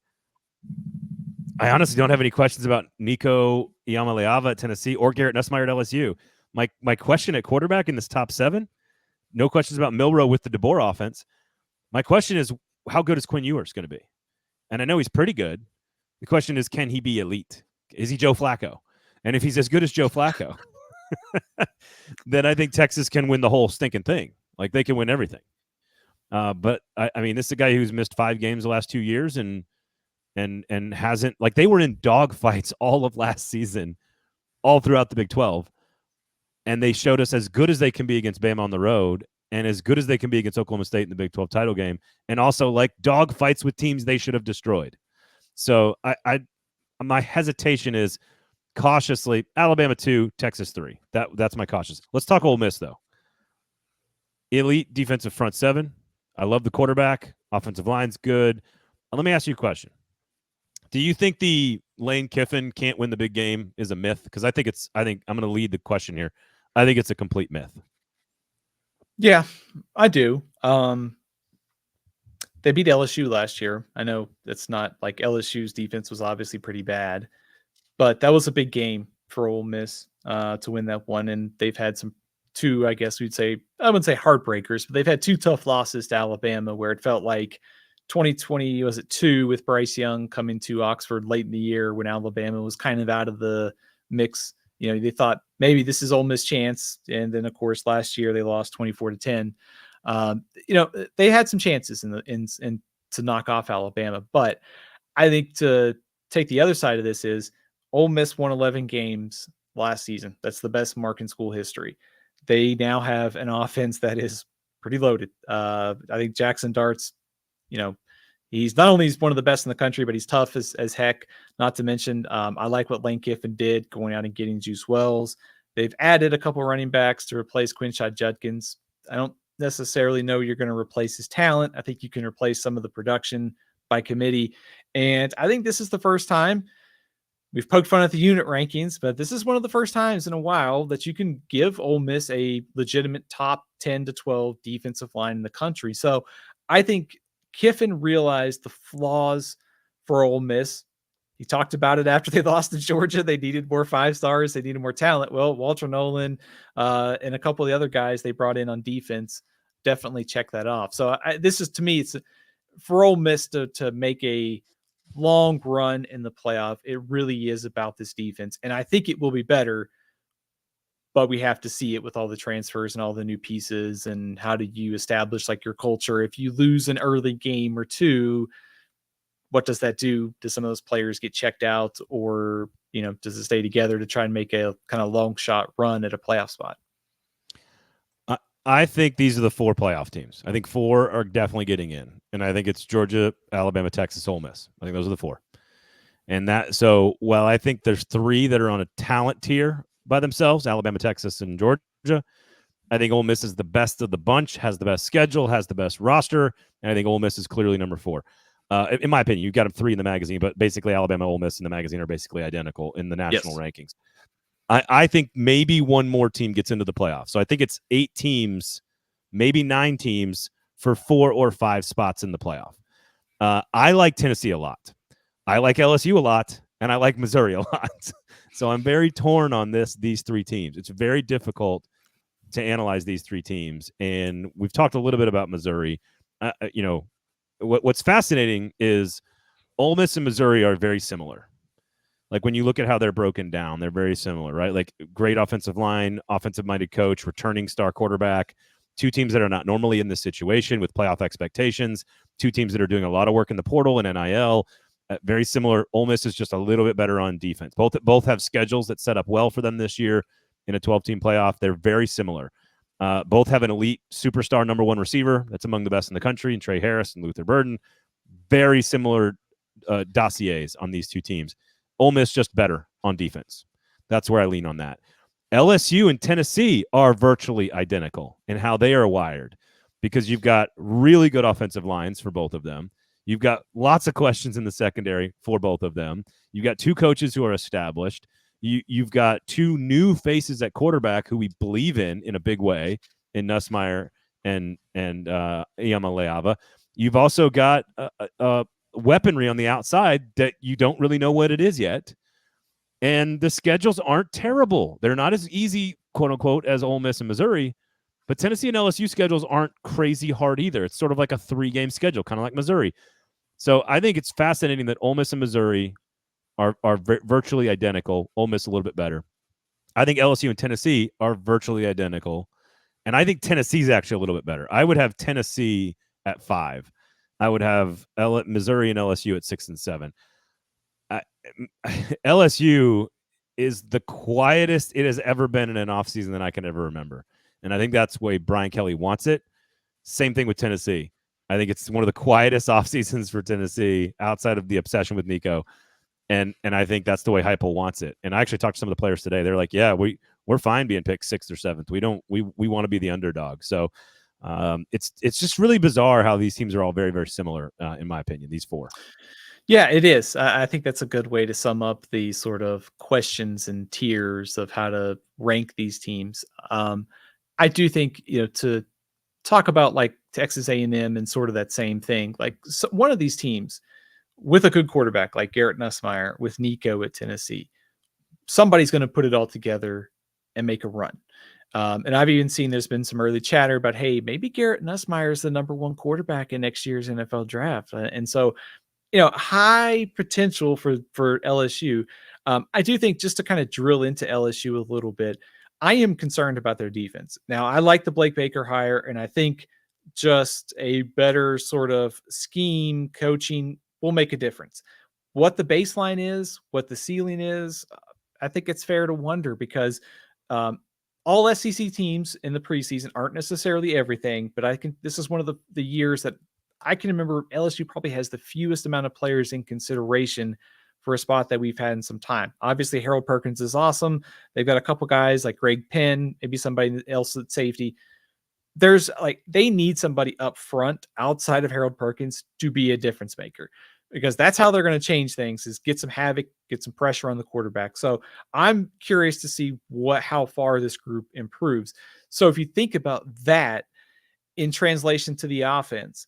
I honestly don't have any questions about Nico Iamaleava at Tennessee or Garrett Nussmeier at LSU. My question at quarterback in this top 7, no questions about Milroe with the DeBoer offense. My question is, how good is Quinn Ewers going to be? And I know he's pretty good. The question is, can he be elite? Is he Joe Flacco? And if he's as good as Joe Flacco, then I think Texas can win the whole stinking thing. Like, they can win everything. But I mean, this is a guy who's missed 5 games the last 2 years and hasn't, like, they were in dog fights all of last season, all throughout the Big 12. And they showed us as good as they can be against Bama on the road and as good as they can be against Oklahoma State in the Big 12 title game, and also like dog fights with teams they should have destroyed. So my hesitation is cautiously Alabama 2, Texas 3. That's my cautious. Let's talk Ole Miss though. Elite defensive front 7. I love the quarterback. Offensive line's good. Let me ask you a question. Do you think the Lane Kiffin can't win the big game is a myth? Because I think I'm going to lead the question here. I think it's a complete myth. Yeah, I do. They beat LSU last year. I know it's not like LSU's defense was obviously pretty bad, but that was a big game for Ole Miss to win that one. And they've had two, I guess we'd say, I wouldn't say heartbreakers, but they've had 2 tough losses to Alabama where it felt like 2020, was it 2 with Bryce Young coming to Oxford late in the year when Alabama was kind of out of the mix. They thought maybe this is Ole Miss chance. And then of course, last year they lost 24-10. They had some chances in to knock off Alabama, but I think to take the other side of this is Ole Miss won 11 games last season. That's the best mark in school history. They now have an offense that is pretty loaded. I think Jackson Dart's, he's not only one of the best in the country, but he's tough as heck. Not to mention, I like what Lane Kiffin did going out and getting Juice Wells. They've added a couple running backs to replace Quinshot Judkins. I don't necessarily know you're going to replace his talent. I think you can replace some of the production by committee. And I think this is the first time we've poked fun at the unit rankings, but this is one of the first times in a while that you can give Ole Miss a legitimate top 10 to 12 defensive line in the country. So I think Kiffin realized the flaws for Ole Miss. He talked about it after they lost to Georgia. They needed more 5-stars. They needed more talent. Well, Walter Nolan and a couple of the other guys they brought in on defense definitely check that off. So this is, to me, it's for Ole Miss to make a long run in the playoff. It really is about this defense. And I think it will be better but we have to see it with all the transfers and all the new pieces. And how do you establish like your culture? If you lose an early game or two, what does that do? Do some of those players get checked out, or, does it stay together to try and make a kind of long shot run at a playoff spot? I think these are the 4 playoff teams. I think 4 are definitely getting in. And I think it's Georgia, Alabama, Texas, Ole Miss. I think those are the 4. And so while I think there's 3 that are on a talent tier by themselves, Alabama, Texas, and Georgia, I think Ole Miss is the best of the bunch, has the best schedule, has the best roster, and I think Ole Miss is clearly number 4. In my opinion, you've got them 3 in the magazine, but basically Alabama, Ole Miss in the magazine are basically identical in the national rankings. I think maybe one more team gets into the playoffs. So I think it's 8 teams, maybe 9 teams for 4 or 5 spots in the playoff. I like Tennessee a lot. I like LSU a lot, and I like Missouri a lot. So I'm very torn on these 3 teams. It's very difficult to analyze these 3 teams. And we've talked a little bit about Missouri. What's fascinating is Ole Miss and Missouri are very similar. Like when you look at how they're broken down, they're very similar, right? Like great offensive line, offensive-minded coach, returning star quarterback, 2 teams that are not normally in this situation with playoff expectations, 2 teams that are doing a lot of work in the portal and NIL. Very similar. Ole Miss is just a little bit better on defense. Both have schedules that set up well for them this year in a 12-team playoff. They're very similar. Both have an elite superstar number 1 receiver that's among the best in the country, and Trey Harris and Luther Burden. Very similar dossiers on these 2 teams. Ole Miss just better on defense. That's where I lean on that. LSU and Tennessee are virtually identical in how they are wired, because you've got really good offensive lines for both of them. You've got lots of questions in the secondary for both of them. You've got 2 coaches who are established. You've got 2 new faces at quarterback who we believe in a big way, in Nussmeier and Iamaleava. You've also got weaponry on the outside that you don't really know what it is yet. And the schedules aren't terrible. They're not as easy, quote unquote, as Ole Miss and Missouri, but Tennessee and LSU schedules aren't crazy hard either. It's sort of like a 3-game schedule, kind of like Missouri. So I think it's fascinating that Ole Miss and Missouri are virtually identical. Ole Miss a little bit better. I think LSU and Tennessee are virtually identical. And I think Tennessee's actually a little bit better. I would have Tennessee at 5. I would have Missouri and LSU at 6 and 7. LSU is the quietest it has ever been in an offseason that I can ever remember. And I think that's the way Brian Kelly wants it. Same thing with Tennessee. I think it's one of the quietest off seasons for Tennessee outside of the obsession with Nico. And I think that's the way Heupel wants it. And I actually talked to some of the players today. They're like, yeah, we're fine being picked 6th or 7th. We want to be the underdog. So it's just really bizarre how these teams are all very, very similar, in my opinion, these 4. Yeah, it is. I think that's a good way to sum up the sort of questions and tiers of how to rank these teams. I do think, to talk about like Texas A&M and sort of that same thing, like one of these teams with a good quarterback like Garrett Nussmeier, with Nico at Tennessee, somebody's going to put it all together and make a run. And I've even seen there's been some early chatter about, hey, maybe Garrett Nussmeier is the number 1 quarterback in next year's NFL draft. And so, high potential for LSU. I do think, just to kind of drill into LSU a little bit, I am concerned about their defense. Now, I like the Blake Baker hire, and I think just a better sort of scheme, coaching will make a difference. What the baseline is, what the ceiling is, I think it's fair to wonder, because all SEC teams in the preseason aren't necessarily everything, but this is one of the years that I can remember LSU probably has the fewest amount of players in consideration for a spot that we've had in some time. Obviously, Harold Perkins is awesome. They've got a couple guys like Greg Penn, maybe somebody else at safety. They need somebody up front outside of Harold Perkins to be a difference maker, because that's how they're going to change things, is get some havoc, get some pressure on the quarterback. So I'm curious to see how far this group improves. So if you think about that in translation to the offense,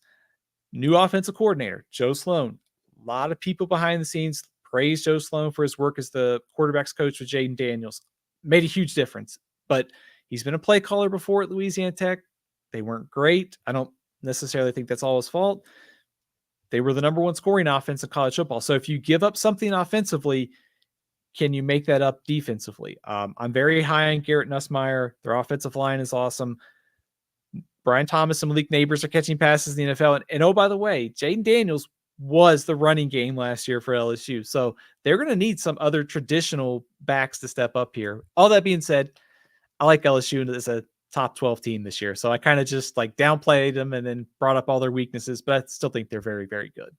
new offensive coordinator, Joe Sloan. A lot of people behind the scenes praise Joe Sloan for his work as the quarterback's coach with Jaden Daniels. Made a huge difference. But he's been a play caller before at Louisiana Tech. They weren't great. I don't necessarily think that's all his fault. They were the number 1 scoring offense in college football. So if you give up something offensively, can you make that up defensively? I'm very high on Garrett Nussmeier. Their offensive line is awesome. Brian Thomas and Malik Neighbors are catching passes in the NFL. And oh, by the way, Jaden Daniels was the running game last year for LSU. So they're going to need some other traditional backs to step up here. All that being said, I like LSU as a top 12 team this year. So I kind of just like downplayed them and then brought up all their weaknesses, but I still think they're very, very good.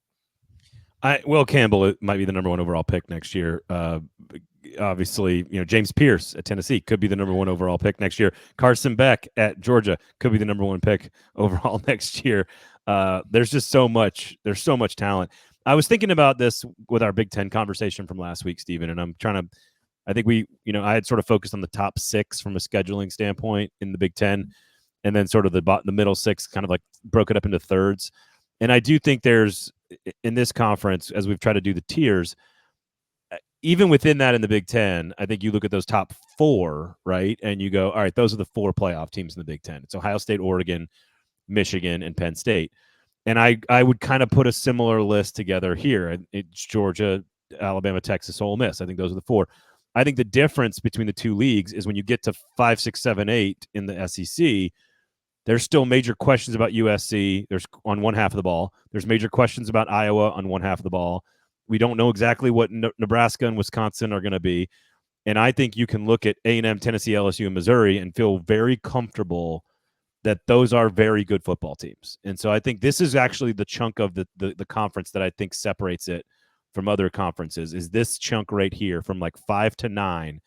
Will Campbell might be the number 1 overall pick next year. Obviously, James Pierce at Tennessee could be the number 1 overall pick next year. Carson Beck at Georgia could be the number 1 pick overall next year. There's just so much. There's so much talent. I was thinking about this with our Big Ten conversation from last week, Stephen, and I'm trying to. I think I had sort of focused on the top 6 from a scheduling standpoint in the Big Ten, and then sort of the middle 6, kind of like broke it up into thirds. And I do think there's, in this conference, as we've tried to do the tiers, even within that in the Big Ten, I think you look at those top 4, right? And you go, all right, those are the 4 playoff teams in the Big Ten. It's Ohio State, Oregon, Michigan, and Penn State. And I would kind of put a similar list together here. It's Georgia, Alabama, Texas, Ole Miss. I think those are the 4. I think the difference between the 2 leagues is when you get to 5, 6, 7, 8 in the SEC, there's still major questions about USC. There's on one half of the ball. There's major questions about Iowa on one half of the ball. We don't know exactly what Nebraska and Wisconsin are going to be. And I think you can look at A&M, Tennessee, LSU, and Missouri and feel very comfortable that those are very good football teams. And so I think this is actually the chunk of the conference that I think separates it from other conferences, is this chunk right here from like 5 to 9.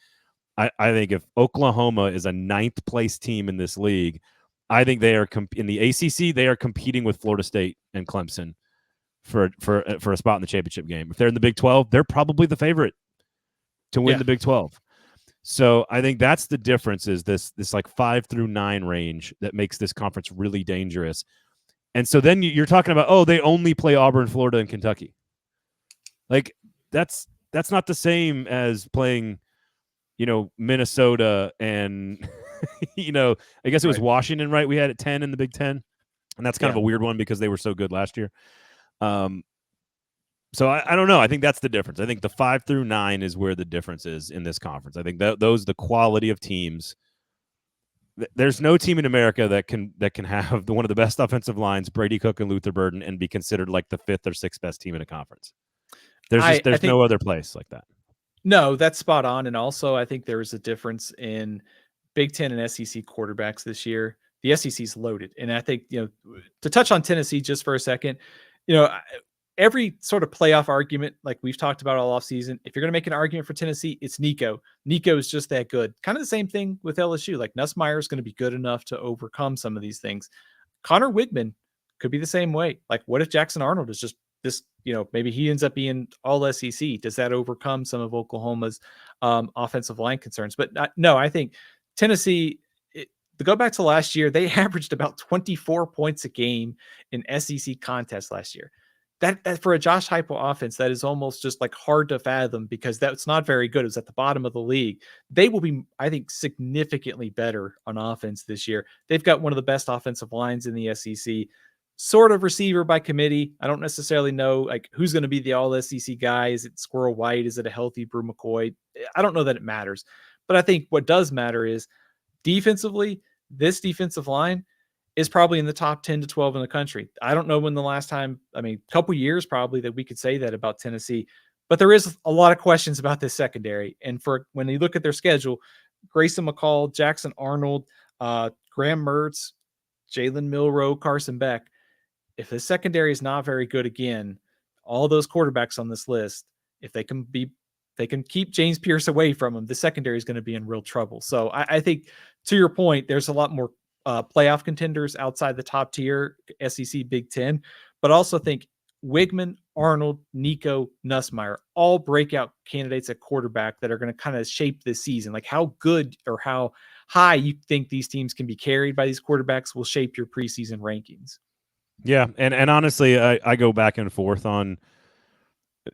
I think if Oklahoma is a 9th place team in this league, I think they are in the ACC. They are competing with Florida State and Clemson for a spot in the championship game. If they're in the Big 12, they're probably the favorite to win the Big 12. So I think that's the difference, is this like 5 through 9 range that makes this conference really dangerous. And so then you're talking about, they only play Auburn, Florida, and Kentucky. Like that's not the same as playing, Minnesota and I guess it was Washington, right? We had at 10 in the Big Ten, and that's kind of a weird one because they were so good last year. So I don't know. I think that's the difference. I think the 5 through 9 is where the difference is in this conference. I think those the quality of teams. There's no team in America that can have one of the best offensive lines, Brady, Cook, and Luther Burden, and be considered like the 5th or 6th best team in a conference. There's no other place like that. No, that's spot on. And also, I think there is a difference in Big Ten and SEC quarterbacks this year. The SEC's loaded. And I think, to touch on Tennessee just for a second, every sort of playoff argument, like we've talked about all offseason, if you're going to make an argument for Tennessee, it's Nico. Nico is just that good. Kind of the same thing with LSU. Like Nussmeier is going to be good enough to overcome some of these things. Connor Wigman could be the same way. Like, what if Jackson Arnold is just this, maybe he ends up being all SEC. Does that overcome some of Oklahoma's offensive line concerns? But no, I think Tennessee, to go back to last year, they averaged about 24 points a game in SEC contests last year. That for a Josh Heupel offense, that is almost just like hard to fathom, because that's not very good. It was at the bottom of the league. They will be, I think, significantly better on offense this year. They've got one of the best offensive lines in the SEC. Sort of receiver by committee. I don't necessarily know like who's going to be the all SEC guy. Is it Squirrel White? Is it a healthy Brew McCoy? I don't know that it matters. But I think what does matter is defensively, this defensive line is probably in the top 10 to 12 in the country. I don't know when the last time, a couple years probably, that we could say that about Tennessee. But there is a lot of questions about this secondary. And for when you look at their schedule, Grayson McCall, Jackson Arnold, Graham Mertz, Jalen Milroe, Carson Beck, if the secondary is not very good again, all those quarterbacks on this list, if they can keep James Pierce away from them, the secondary is going to be in real trouble. So I think, to your point, there's a lot more playoff contenders outside the top tier SEC Big Ten, but also think Wigman, Arnold, Nico, Nussmeier, all breakout candidates at quarterback that are going to kind of shape this season. Like how good or how high you think these teams can be carried by these quarterbacks will shape your preseason rankings. Yeah, and honestly, I go back and forth on,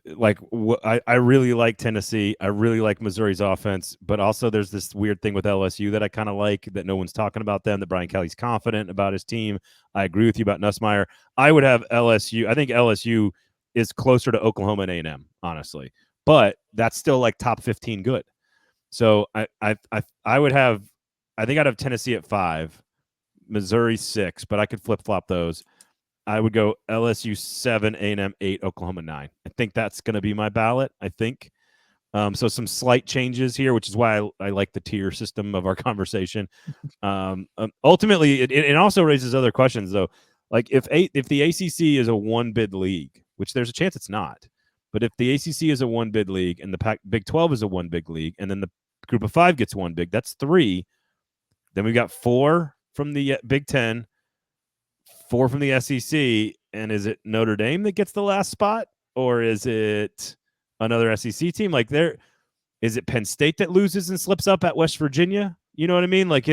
like, I really like Tennessee. I really like Missouri's offense, but also there's this weird thing with LSU that I kind of like, that no one's talking about them, that Brian Kelly's confident about his team. I agree with you about Nussmeier. I would have LSU. I think LSU is closer to Oklahoma and A&M, honestly. but that's still like top 15 good. So I would have, I think I'd have Tennessee at 5, Missouri 6, but I could flip flop those. I would go LSU 7, A&M 8, Oklahoma 9. I think that's going to be my ballot. I think. So some slight changes here, which is why I like the tier system of our conversation. Ultimately, it also raises other questions, though. Like if the ACC is a one bid league, which there's a chance it's not, but if the ACC is a one bid league and the Big 12 is a one big league, and then the Group of 5 gets one big, that's 3. Then we've got 4 from the Big 10, 4 from the SEC, and is it Notre Dame that gets the last spot, or is it another SEC team? Like is it Penn State that loses and slips up at West Virginia? You know what I mean? Like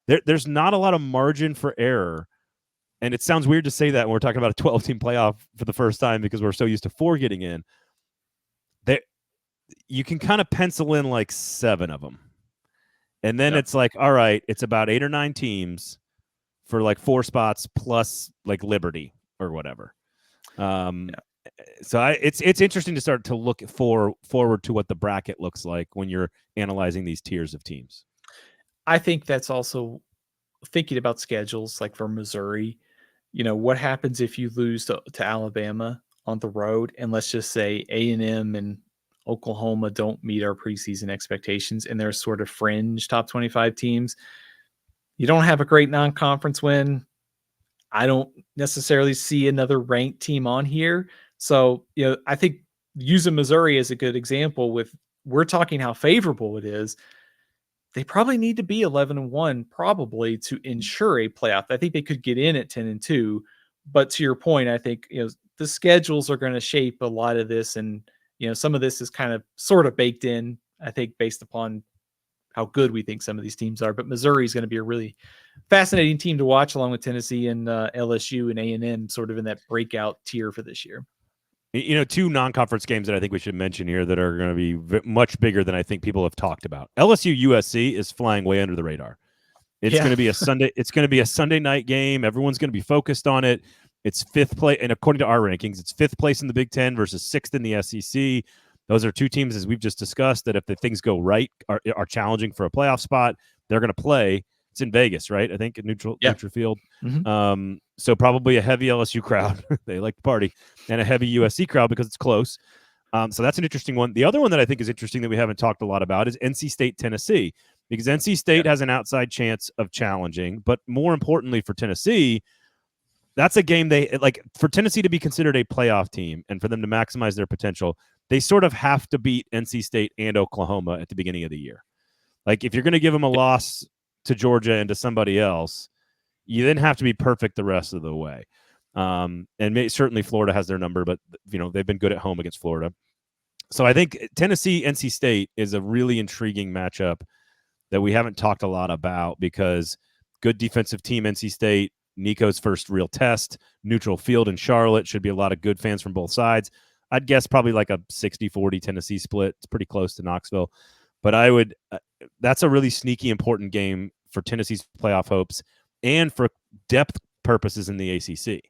there's not a lot of margin for error. And it sounds weird to say that when we're talking about a 12-team playoff for the first time because we're so used to 4 getting in. You can kind of pencil in like 7 of them. And then it's like, all right, it's about 8 or 9 teams for like 4 spots plus like Liberty or whatever. So it's interesting to start to look forward to what the bracket looks like when you're analyzing these tiers of teams. I think that's also thinking about schedules, like for Missouri. What happens if you lose to Alabama on the road, and let's just say A&M and Oklahoma don't meet our preseason expectations, and they're sort of fringe top 25 teams. You don't have a great non-conference win. I don't necessarily see another ranked team on here. So, I think using Missouri as a good example, we're talking how favorable it is. They probably need to be 11-1 probably to ensure a playoff. I think they could get in at 10-2, but to your point, I think, the schedules are going to shape a lot of this. And, some of this is kind of sort of baked in, I think, based upon how good we think some of these teams are. But Missouri is going to be a really fascinating team to watch, along with Tennessee and LSU and A&M, sort of in that breakout tier for this year. 2 non-conference games that I think we should mention here that are going to be much bigger than I think people have talked about. LSU USC is flying way under the radar. It's going to be a Sunday. It's going to be a Sunday night game. Everyone's going to be focused on it. It's 5th place, and according to our rankings, it's 5th place in the Big 10 versus 6th in the SEC. Those are 2 teams, as we've just discussed, that if the things go right, are challenging for a playoff spot. They're going to play. It's in Vegas, right? I think at neutral field. Mm-hmm. So probably a heavy LSU crowd. They like to party, and a heavy USC crowd because it's close. So that's an interesting one. The other one that I think is interesting that we haven't talked a lot about is NC State, Tennessee, because NC State has an outside chance of challenging, but more importantly for Tennessee, that's a game for Tennessee to be considered a playoff team and for them to maximize their potential, they sort of have to beat NC State and Oklahoma at the beginning of the year. Like if you're going to give them a loss to Georgia and to somebody else, you then have to be perfect the rest of the way. And certainly Florida has their number, but they've been good at home against Florida. So I think Tennessee, NC State is a really intriguing matchup that we haven't talked a lot about because good defensive team, NC State, Nico's first real test, neutral field in Charlotte, should be a lot of good fans from both sides. I'd guess probably like a 60-40 Tennessee split. It's pretty close to Knoxville. But that's a really sneaky, important game for Tennessee's playoff hopes and for depth purposes in the ACC.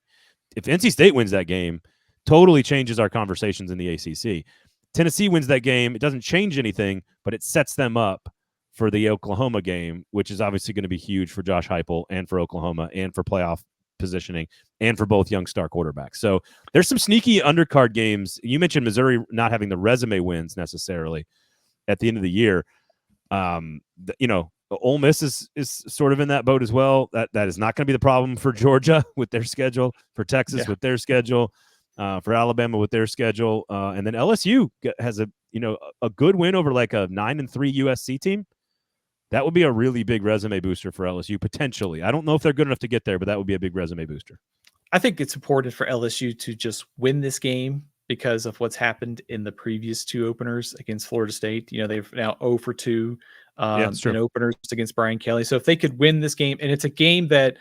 If NC State wins that game, totally changes our conversations in the ACC. Tennessee wins that game, it doesn't change anything, but it sets them up for the Oklahoma game, which is obviously going to be huge for Josh Heupel and for Oklahoma and for playoff positioning and for both young star quarterbacks. So there's some sneaky undercard games. You mentioned Missouri not having the resume wins necessarily at the end of the year. Ole Miss is sort of in that boat as well. That is not going to be the problem for Georgia with their schedule, for Texas with their schedule, for Alabama with their schedule, and then LSU has a good win over like a 9-3 USC team. That would be a really big resume booster for LSU potentially. I don't know if they're good enough to get there, but that would be a big resume booster. I think it's important for LSU to just win this game because of what's happened in the previous 2 openers against Florida State. They've now 0-2 in openers against Brian Kelly. So if they could win this game, and it's a game that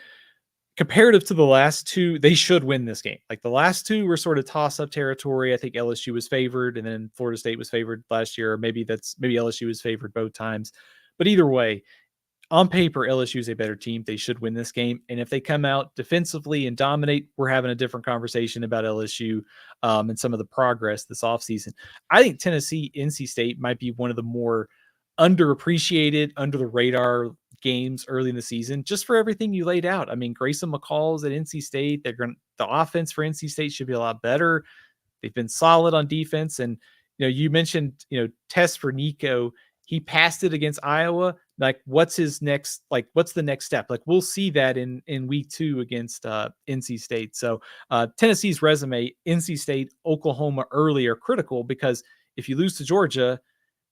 comparative to the last 2, they should win this game. Like the last 2 were sort of toss-up territory. I think LSU was favored, and then Florida State was favored last year. Maybe LSU was favored both times. But either way, on paper, LSU is a better team. They should win this game. And if they come out defensively and dominate, we're having a different conversation about LSU and some of the progress this offseason. I think Tennessee, NC State might be one of the more underappreciated, under the radar games early in the season, just for everything you laid out. I mean, Grayson McCall's at NC State. The offense for NC State should be a lot better. They've been solid on defense. And, you mentioned, tests for Nico. He passed it against Iowa. Like, what's the next step? Like, we'll see that in week 2 against NC State. So Tennessee's resume, NC State, Oklahoma early are critical, because if you lose to Georgia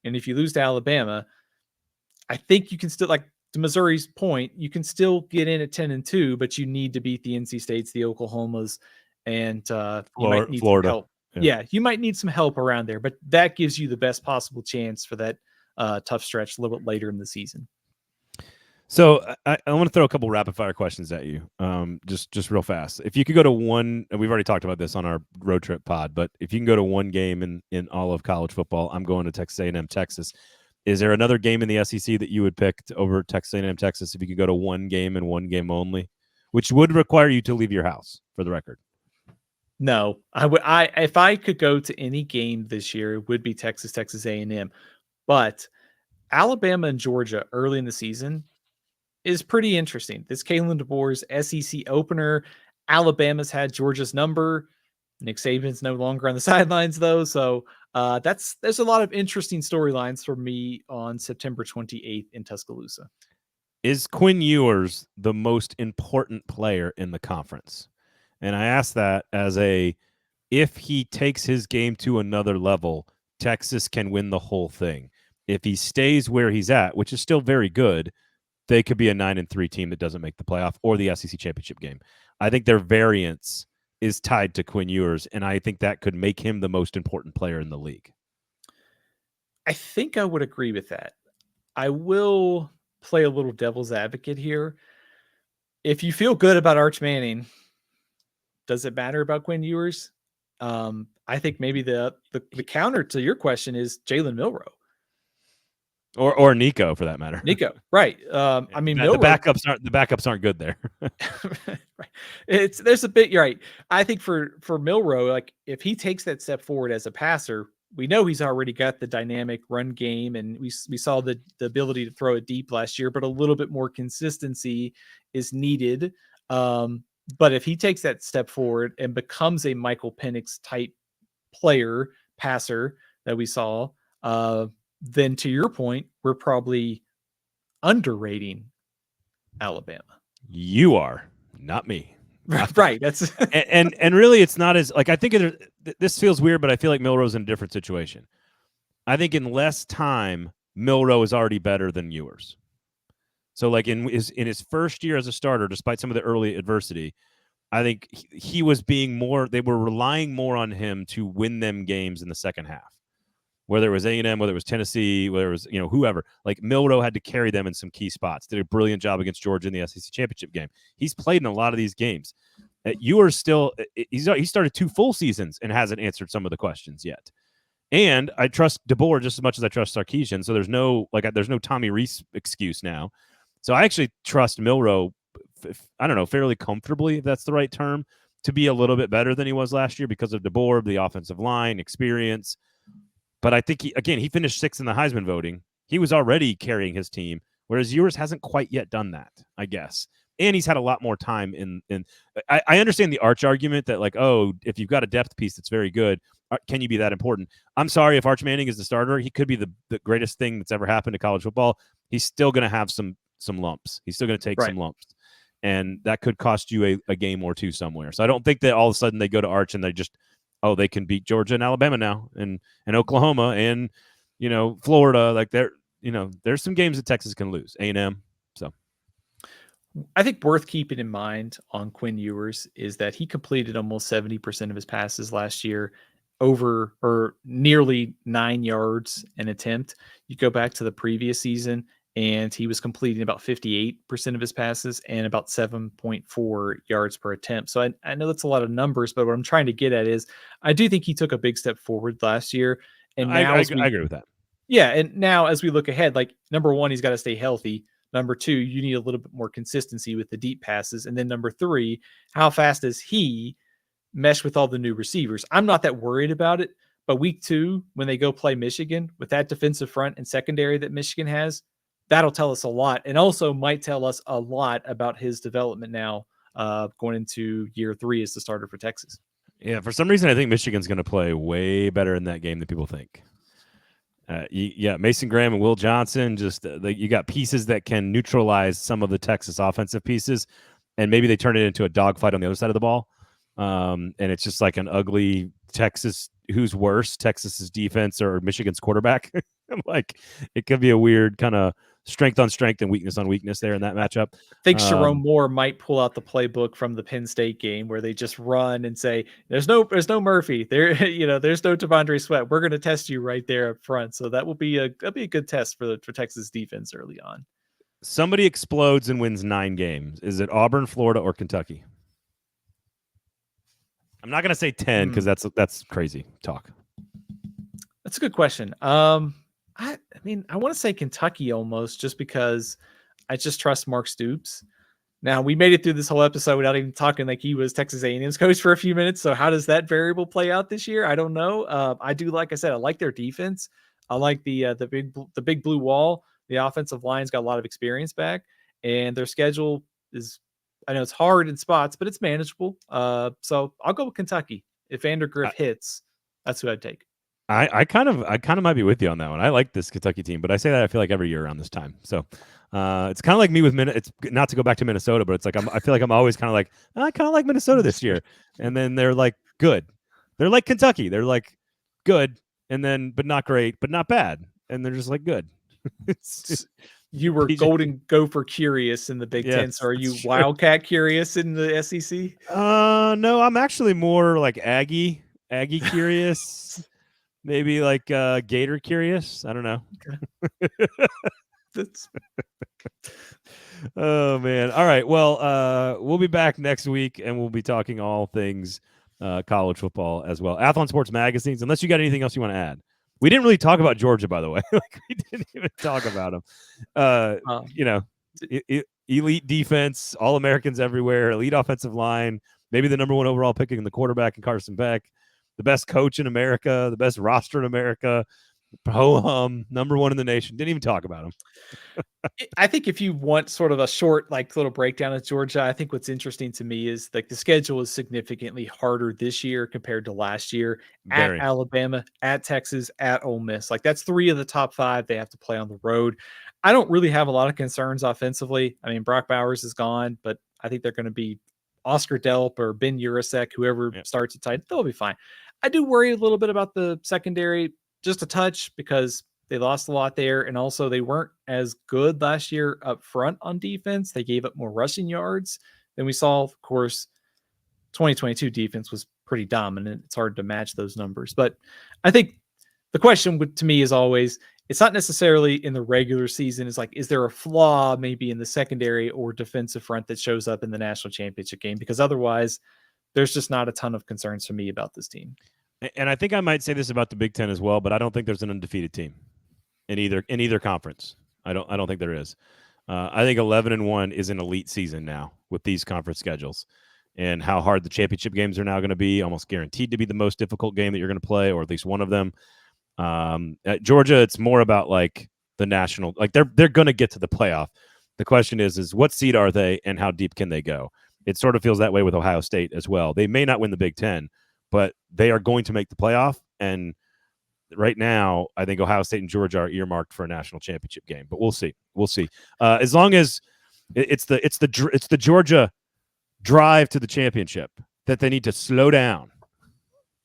and if you lose to Alabama, I think you can still, like to Missouri's point, you can still get in at 10-2, but you need to beat the NC States, the Oklahomas, and you might need Florida. Some help. Yeah, you might need some help around there, but that gives you the best possible chance for that tough stretch a little bit later in the season. So I want to throw a couple rapid fire questions at you, just real fast. If you could go to one, and we've already talked about this on our road trip pod, but if you can go to one game in all of college football, I'm going to Texas A&M, Texas. Is there another game in the SEC that you would pick over Texas A&M, Texas, if you could go to one game and one game only, which would require you to leave your house, for the record? No, I would. If I could go to any game this year, it would be Texas A&M. But Alabama and Georgia early in the season is pretty interesting. This Kalen DeBoer's SEC opener. Alabama's had Georgia's number. Nick Saban's no longer on the sidelines, though. So there's a lot of interesting storylines for me on September 28th in Tuscaloosa. Is Quinn Ewers the most important player in the conference? And I ask that as if he takes his game to another level, Texas can win the whole thing. If he stays where he's at, which is still very good, they could be a 9-3 team that doesn't make the playoff or the SEC championship game. I think their variance is tied to Quinn Ewers, and I think that could make him the most important player in the league. I think I would agree with that. I will play a little devil's advocate here. If you feel good about Arch Manning, does it matter about Quinn Ewers? I think maybe the counter to your question is Jalen Milroe. Or Nico, for that matter. Nico, right? I mean, the backups aren't good there. Right. There's a bit. You're right. I think for Milroe, like if he takes that step forward as a passer, we know he's already got the dynamic run game, and we saw the ability to throw it deep last year, but a little bit more consistency is needed. But if he takes that step forward and becomes a Michael Penix type player, passer that we saw, then to your point, we're probably underrating Alabama. You are, not me. Right. That's and really, it's not as like I think this feels weird, but I feel like Milroe's in a different situation. I think in less time, Milroe is already better than Ewers. So, like in his first year as a starter, despite some of the early adversity, I think he was being more. They were relying more on him to win them games in the second half. Whether it was A&M, whether it was Tennessee, whether it was whoever, like Milroe had to carry them in some key spots. Did a brilliant job against Georgia in the SEC championship game. He's played in a lot of these games. Ewers still he started 2 full seasons and hasn't answered some of the questions yet. And I trust DeBoer just as much as I trust Sarkisian. So there's no Tommy Rees excuse now. So I actually trust Milroe. I don't know, fairly comfortably, if that's the right term, to be a little bit better than he was last year because of DeBoer, the offensive line experience. But I think he finished 6th in the Heisman voting. He was already carrying his team, whereas Ewers hasn't quite yet done that, I guess. And he's had a lot more time in. I understand the Arch argument that, like, oh, if you've got a depth piece that's very good, can you be that important? I'm sorry, if Arch Manning is the starter, he could be the greatest thing that's ever happened to college football. He's still going to have some lumps. He's still going to take some lumps. And that could cost you a game or two somewhere. So I don't think that all of a sudden they go to Arch and they just, they can beat Georgia and Alabama now and Oklahoma and, Florida. Like there's some games that Texas can lose, A&M. So I think worth keeping in mind on Quinn Ewers is that he completed almost 70% of his passes last year, over or nearly 9 yards an attempt. You go back to the previous season, and he was completing about 58% of his passes and about 7.4 yards per attempt. So I know that's a lot of numbers, but what I'm trying to get at is I do think he took a big step forward last year. And now I agree with that. Yeah. And now as we look ahead, like number one, he's got to stay healthy. Number 2, you need a little bit more consistency with the deep passes. And then number 3, how fast does he mesh with all the new receivers? I'm not that worried about it, but week 2, when they go play Michigan with that defensive front and secondary that Michigan has, that'll tell us a lot, and also might tell us a lot about his development now going into year 3 as the starter for Texas. Yeah, for some reason, I think Michigan's going to play way better in that game than people think. Mason Graham and Will Johnson, you got pieces that can neutralize some of the Texas offensive pieces, and maybe they turn it into a dogfight on the other side of the ball. And it's just like an ugly Texas, who's worse, Texas's defense or Michigan's quarterback? Like, it could be a weird kind of strength on strength and weakness on weakness there in that matchup. I think Sharon Moore might pull out the playbook from the Penn State game where they just run and say, there's no Murphy there. There's no T'Vondre Sweat. We're going to test you right there up front. So that'll be a good test for Texas defense early on. Somebody explodes and wins 9 games. Is it Auburn, Florida, or Kentucky? I'm not going to say 10 because that's crazy talk. That's a good question. I want to say Kentucky almost, just because I just trust Mark Stoops. Now, we made it through this whole episode without even talking like he was Texas A&M's coach for a few minutes. So how does that variable play out this year? I don't know. I do, like I said, I like their defense. I like the big blue wall. The offensive line's got a lot of experience back, and their schedule is, I know it's hard in spots, but it's manageable. So I'll go with Kentucky. If Vandergriff hits, that's who I'd take. I kind of might be with you on that one. I like this Kentucky team, but I say that I feel like every year around this time. So it's kind of like me with Minnesota. It's not to go back to Minnesota, but it's like I feel like I'm always kind of like, I kind of like Minnesota this year, and then they're like good. They're like Kentucky. They're like good, and then but not great, but not bad, and they're just like good. You were Golden Gopher curious in the Big Ten, so are you true. Wildcat curious in the SEC? No, I'm actually more like Aggie curious. Maybe like Gator curious. I don't know. Okay. Oh, man. All right. Well, we'll be back next week, and we'll be talking all things college football as well. Athlon Sports Magazines, unless you got anything else you want to add. We didn't really talk about Georgia, by the way. We didn't even talk about them. Elite defense, All-Americans everywhere, elite offensive line, maybe the number 1 overall pick in the quarterback in Carson Beck. The best coach in America, the best roster in America, ho-hum, number 1 in the nation. Didn't even talk about him. I think if you want sort of a short, little breakdown of Georgia, I think what's interesting to me is the schedule is significantly harder this year compared to last year. At Alabama, at Texas, at Ole Miss. That's 3 of the top 5 they have to play on the road. I don't really have a lot of concerns offensively. I mean, Brock Bowers is gone, but I think they're going to be Oscar Delp or Ben Urasek, whoever starts at tight. They'll be fine. I do worry a little bit about the secondary, just a touch, because they lost a lot there. And also they weren't as good last year up front on defense. They gave up more rushing yards than we saw. Of course, 2022 defense was pretty dominant. It's hard to match those numbers. But I think the question to me is always, it's not necessarily in the regular season. It's is there a flaw maybe in the secondary or defensive front that shows up in the national championship game? Because otherwise, there's just not a ton of concerns for me about this team. And I think I might say this about the Big Ten as well, but I don't think there's an undefeated team in either conference. I don't think there is. I think 11-1 is an elite season now with these conference schedules, and how hard the championship games are now going to be, almost guaranteed to be the most difficult game that you're going to play, or at least one of them. At Georgia, it's more about the national, they're going to get to the playoff. The question is what seed are they and how deep can they go? It sort of feels that way with Ohio State as well. They may not win the Big Ten, but they are going to make the playoff. And right now, I think Ohio State and Georgia are earmarked for a national championship game. But we'll see. As long as it's the Georgia drive to the championship that they need to slow down.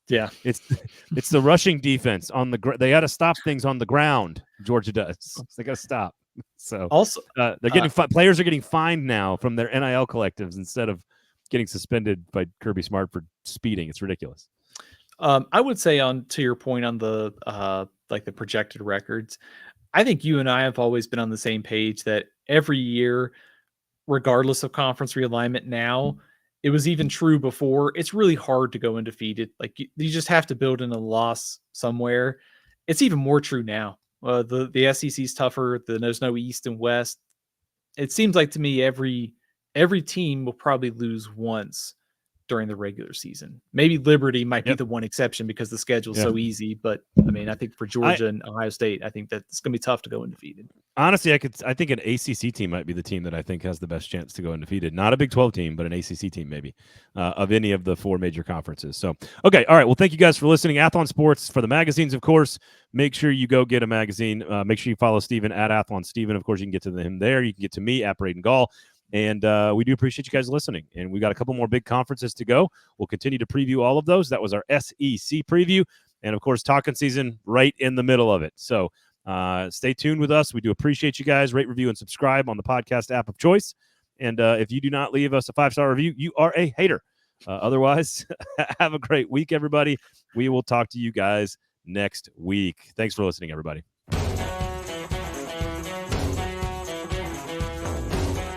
Yeah, it's the rushing defense on the. They got to stop things on the ground. Georgia does. They got to stop. So also, they're getting players are getting fined now from their NIL collectives instead of getting suspended by Kirby Smart for speeding. It's ridiculous. I would say to your point on the the projected records, I think you and I have always been on the same page that every year, regardless of conference realignment now, it was even true before, it's really hard to go undefeated. You just have to build in a loss somewhere. It's even more true now. The SEC is tougher. There's no East and West. it seems like to me every team will probably lose once during the regular season. Maybe Liberty might be the one exception because the schedule's so easy. But I mean, I think for Georgia and Ohio State, I think that it's going to be tough to go undefeated. Honestly, I think an ACC team might be the team that I think has the best chance to go undefeated. Not a Big 12 team, but an ACC team maybe of any of the 4 major conferences. So, okay. All right. Well, thank you guys for listening. Athlon Sports for the magazines, of course. Make sure you go get a magazine. Make sure you follow Steven at Athlon Steven. Of course, you can get to him there. You can get to me at Braden Gall. And we do appreciate you guys listening. And we got a couple more big conferences to go. We'll continue to preview all of those. That was our SEC preview. And, of course, talking season right in the middle of it. So, stay tuned with us. We do appreciate you guys. Rate, review, and subscribe on the podcast app of choice. And if you do not leave us a 5-star review, you are a hater. Otherwise, have a great week, everybody. We will talk to you guys next week. Thanks for listening, everybody.